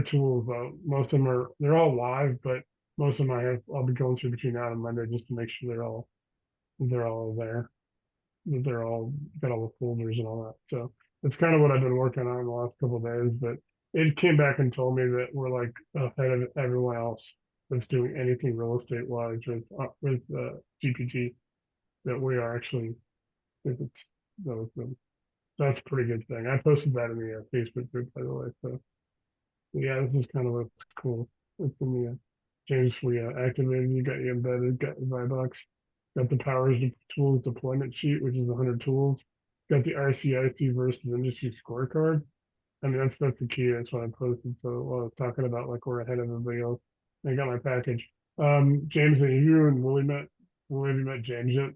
tools. Most of them they're all live, but most of them I'll be going through between now and Monday just to make sure they're all there. They're all got all the folders and all that. So that's kind of what I've been working on the last couple of days, but it came back and told me that we're like ahead of everyone else that's doing anything real estate wise with GPT, that we are actually, if it's, that was good. That's a pretty good thing. I posted that in the Facebook group, by the way. So yeah, this is kind of what's cool. It's in the James, we activated, you got your embedded, got the BuyBox, got the powers tools deployment sheet, which is 100 tools, got the RCIC versus industry scorecard. I mean, that's the key. That's what I posted. So while I was talking about like we're ahead of everybody else, I got my package. James, have you and Willie met? Willie, have you met James yet?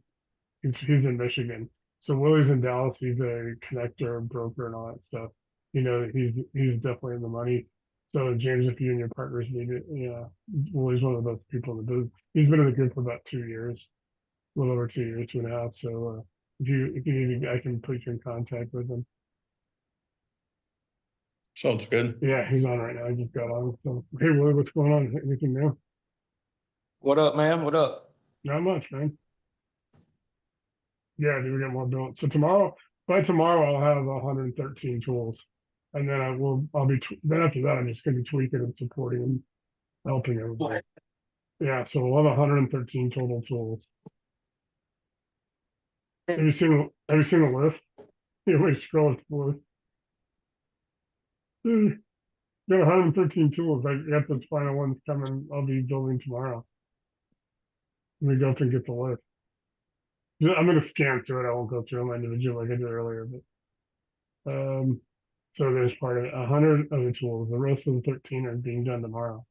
He's in Michigan. So Willie's in Dallas. He's a connector, broker, and all that stuff. He's definitely in the money. So James, if you and your partners need it, yeah, Willie's one of the best people in the business. He's been in the group for about 2 years, a little over 2 years, 2.5. So if you need, I can put you in contact with him. Sounds good. Yeah, he's on right now. I just got on. So hey, Willie, what's going on? Anything new? What up, man? What up? Not much, man. Yeah, dude, we got more built. So by tomorrow, I'll have 113 tools, and then then after that, I'm just gonna be tweaking and supporting and helping everybody. Yeah, so we'll have 113 total tools. Have you seen the list? You always scroll through. Got 113 tools. I got the final ones coming. I'll be building tomorrow. Let me go up and get the list. I'm gonna scan through it. I won't go through them individually like I did earlier, but so there's part of it. 100 of the tools. The rest of the 13 are being done tomorrow.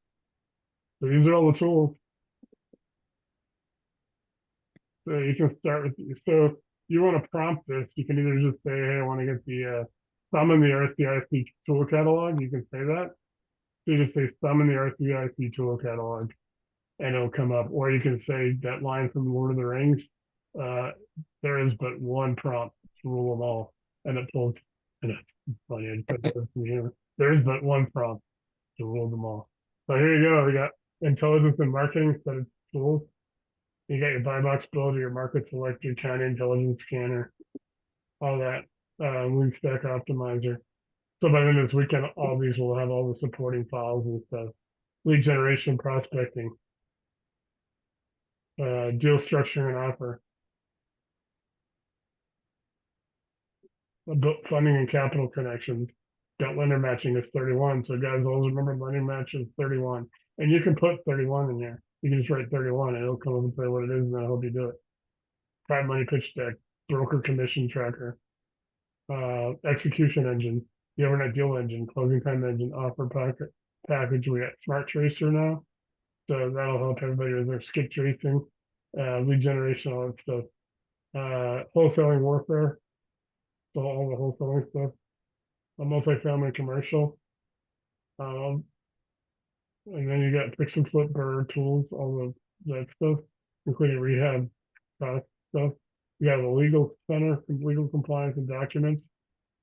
So these are all the tools. So you can start with. So you want to prompt this. You can either just say, "Hey, I want to get the thumb in the RCIC tool catalog." You can say that, So you just say summon the RCIC tool catalog and it'll come up. Or you can say that line from Lord of the Rings, uh, there is but one prompt to rule them all. And it pulls, and it's funny, I put this in here. There is but one prompt to rule them all. So here you go. We got intelligence and marketing set of tools. You got your BuyBox builder, your market selector, China intelligence scanner, all that, lead stack optimizer. So by the end of this weekend, all these will have all the supporting files and stuff. Lead generation, prospecting, deal structure and offer, funding and capital connections. Got lender matching is 31. So guys, always remember lending match is 31. And you can put 31 in there. You can just write 31 and it'll come up and say what it is and that'll help you do it. Private money pitch deck, broker commission tracker, execution engine, the overnight deal engine, closing time engine, offer package. We got smart tracer now. So that'll help everybody with their skip tracing, lead generation, all that stuff. Wholesaling warfare, so all the wholesaling stuff. A multifamily commercial. And then you got fix and flip burner tools, all of that stuff, including rehab stuff. You got the legal center, legal compliance and documents.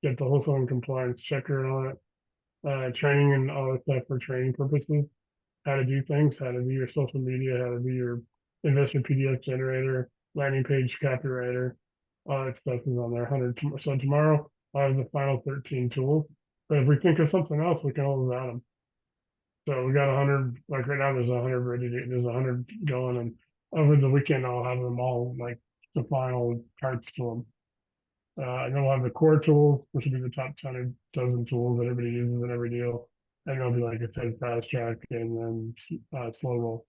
Get the wholesaling compliance checker on it. Training and all that stuff for training purposes. How to do things, how to do your social media, how to do your investor PDF generator, landing page copywriter, all that stuff is on there. 100. So tomorrow I have the final 13 tools. But if we think of something else, we can always add them. So we got 100. Like right now, there's 100 ready. There's 100 going, and over the weekend I'll have them all like the final parts to them. And then we'll have the core tools, which will be the top 10 dozen tools that everybody uses in every deal. And it'll be like I said, fast track and then slow roll.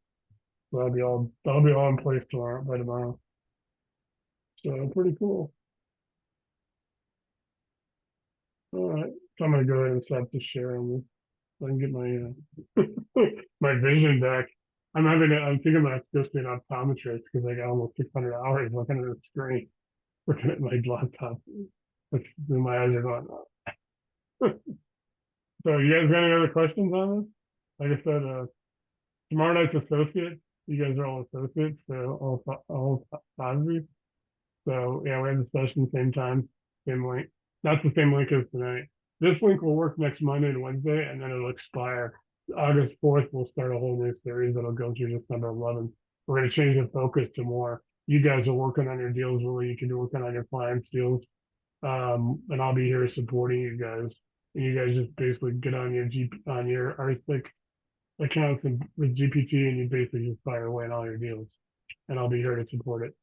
So that'll be all in place by tomorrow. So pretty cool. All right. So I'm gonna go ahead and stop the sharing this. So I can get my my vision back. I'm thinking about go see an optometrist because I got almost 600 hours looking at the screen, looking at my laptop. My eyes are going. So you guys got any other questions on this? Like I said, tomorrow night's associates. You guys are all associates, so all 5 of you. So yeah, we have the session same time, same link. Not the same link as tonight. This link will work next Monday and Wednesday, and then it'll expire. August 4th, we'll start a whole new series that'll go through December 11th. We're going to change the focus to more. You guys are working on your deals, really. You can be working on your clients' deals. And I'll be here supporting you guys. And you guys just basically get on your RCIC accounts and with GPT, and you basically just fire away on all your deals. And I'll be here to support it.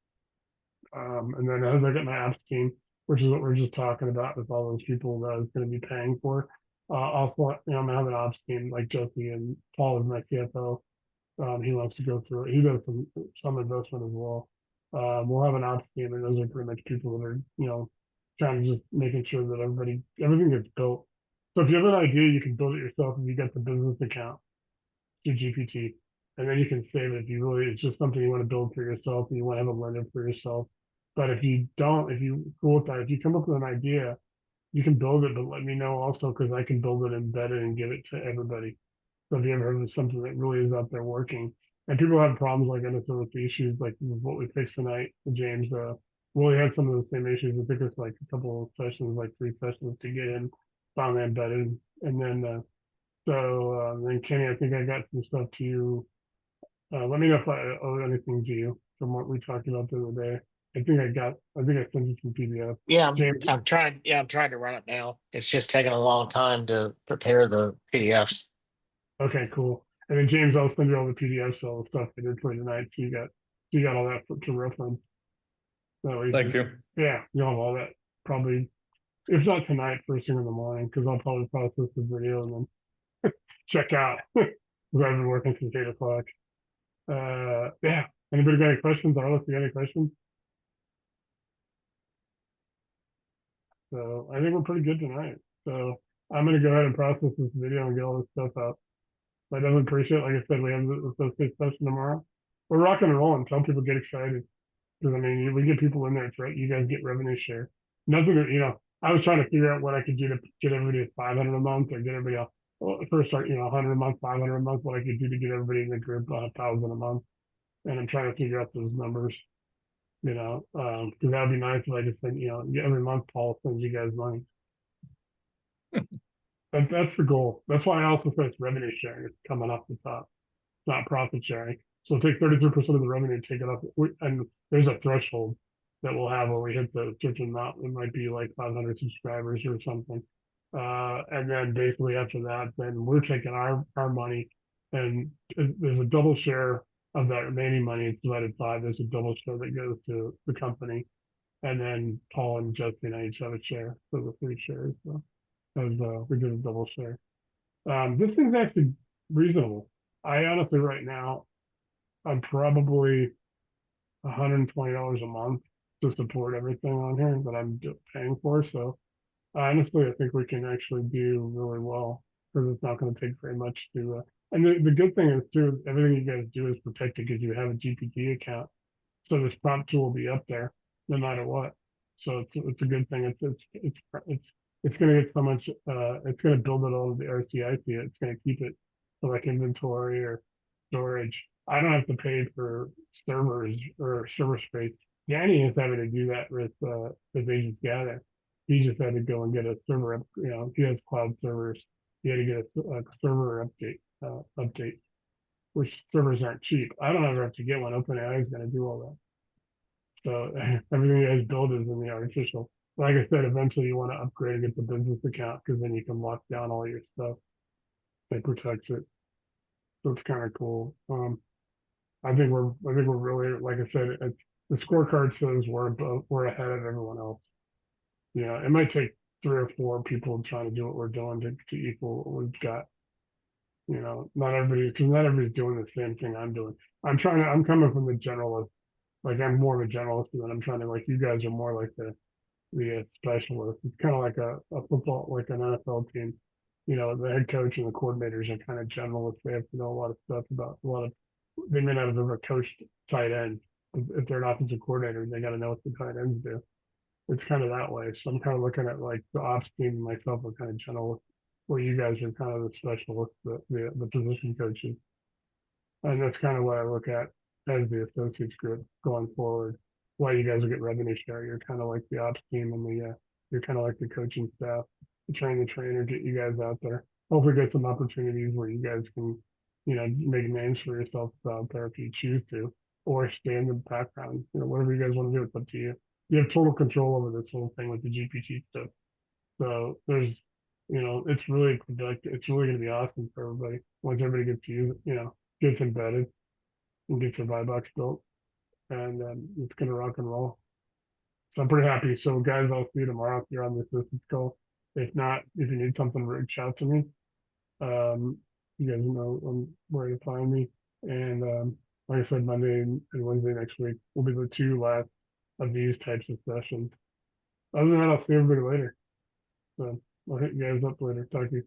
And then as I get my apps team, which is what we're just talking about with all those people that I was going to be paying for, also, I'm gonna have an ops team like Josie and Paul is my CFO. He wants to go through it. He does some investment as well. We'll have an ops team, and those are pretty much people that are, trying to just making sure that everything gets built. So if you have an idea, you can build it yourself if you get the business account to GPT, and then you can save it if you really, it's just something you want to build for yourself and you want to have a lender for yourself. But if you don't, if you cool with that, if you come up with an idea, you can build it, but let me know also because I can build it, embed it, and give it to everybody. So if you ever heard of something that really is out there working, and people have problems like NFL with the issues like what we fixed tonight with James, Willie had some of the same issues. It took us like a couple of sessions, like 3 sessions to get in, finally embedded, and then then Kenny, I think I got some stuff to you. Let me know if I owe anything to you from what we talked about the other day. I think I sent you some PDF. Yeah, James, I'm trying to run it now. It's just taking a long time to prepare the PDFs. okay, cool. And then James, I'll send you all the PDFs, all the stuff I did for tonight. So you got all that to reference. So Thank you. Yeah, you'll have all that probably, if not tonight, first thing in the morning, because I'll probably process the video and then check out. Because I've been working since 8 o'clock. Yeah. Anybody got any questions? Arliss, you got any questions? So I think we're pretty good tonight. So I'm gonna go ahead and process this video and get all this stuff out. I definitely appreciate it. Like I said, we have the associate session tomorrow. We're rocking and rolling. Some people get excited. Because I mean, we get people in there, it's right. You guys get revenue share. Nothing, I was trying to figure out what I could do to get everybody at 500 a month or get everybody else. well, first start, 100 a month, 500 a month, what I could do to get everybody in the group, 1,000 a month. And I'm trying to figure out those numbers, because that'd be nice if I just think, every month Paul sends you guys money. That's the goal. That's why I also say it's revenue sharing. It's coming off the top, it's not profit sharing. So take 33% of the revenue, take it up, and there's a threshold that we'll have when we hit the certain amount. It might be like 500 subscribers or something. And then basically after that, then we're taking our money, and there's a double share of that remaining money. It's divided 5. There's a double share that goes to the company, and then Paul and Jesse and I each have a share, so the 3 shares. So as we did a double share. This thing's actually reasonable. I honestly, right now, I'm probably $120 a month to support everything on here that I'm paying for. So honestly, I think we can actually do really well, because it's not going to take very much to. And the good thing is too, everything you guys do is protected because you have a GPT account. So this prompt tool will be up there no matter what. So it's a good thing. It's going to get so much. It's going to build it all to the RCIC. It's going to keep it for like inventory or storage. I don't have to pay for servers or server space. Danny is having to do that with Agent Gather. He just had to go and get a server up. He has cloud servers. He had to get a server update, which servers aren't cheap. I don't ever have to get one. OpenAI is going to do all that. So everything you guys build is in the artificial. Like I said, eventually you want to upgrade and get the business account, because then you can lock down all your stuff. It protects it. So it's kind of cool. I think we're really, like I said, the scorecard says we're ahead of everyone else. It might take 3 or 4 people trying to do what we're doing to equal what we've got. Not everybody's doing the same thing I'm doing. I'm coming from the generalist. Like I'm more of a generalist, and I'm trying to, like, you guys are more like the specialist. It's kind of like a football, like an NFL team. The head coach and the coordinators are kind of generalists. They have to know a lot of stuff about a lot of. They may not have ever coached tight ends. If they're an offensive coordinator, they got to know what the tight ends do. It's kind of that way. So I'm kind of looking at like the ops team and myself are kind of generalists, where you guys are kind of the specialists, the position coaches. And that's kind of what I look at as the associates group going forward. Why you guys will get revenue share. You're kind of like the ops team, and you're kind of like the coaching staff, the trainer, get you guys out there. Hopefully get some opportunities where you guys can, make names for yourself out there if you choose to, or stay in the background. Whatever you guys want to do, it's up to you. You have total control over this whole thing with the GPT stuff. So there's, it's really productive. It's really going to be awesome for everybody once everybody gets to use it, gets embedded and gets their BuyBox built, and it's going to rock and roll. So I'm pretty happy. So guys, I'll see you tomorrow if you're on the assistance call. If not, if you need something, reach out to me. You guys know where to find me. And like I said, Monday and Wednesday next week will be the 2 last of these types of sessions. Other than that, I'll see everybody later. So I'll hit you guys up later. Talk to you.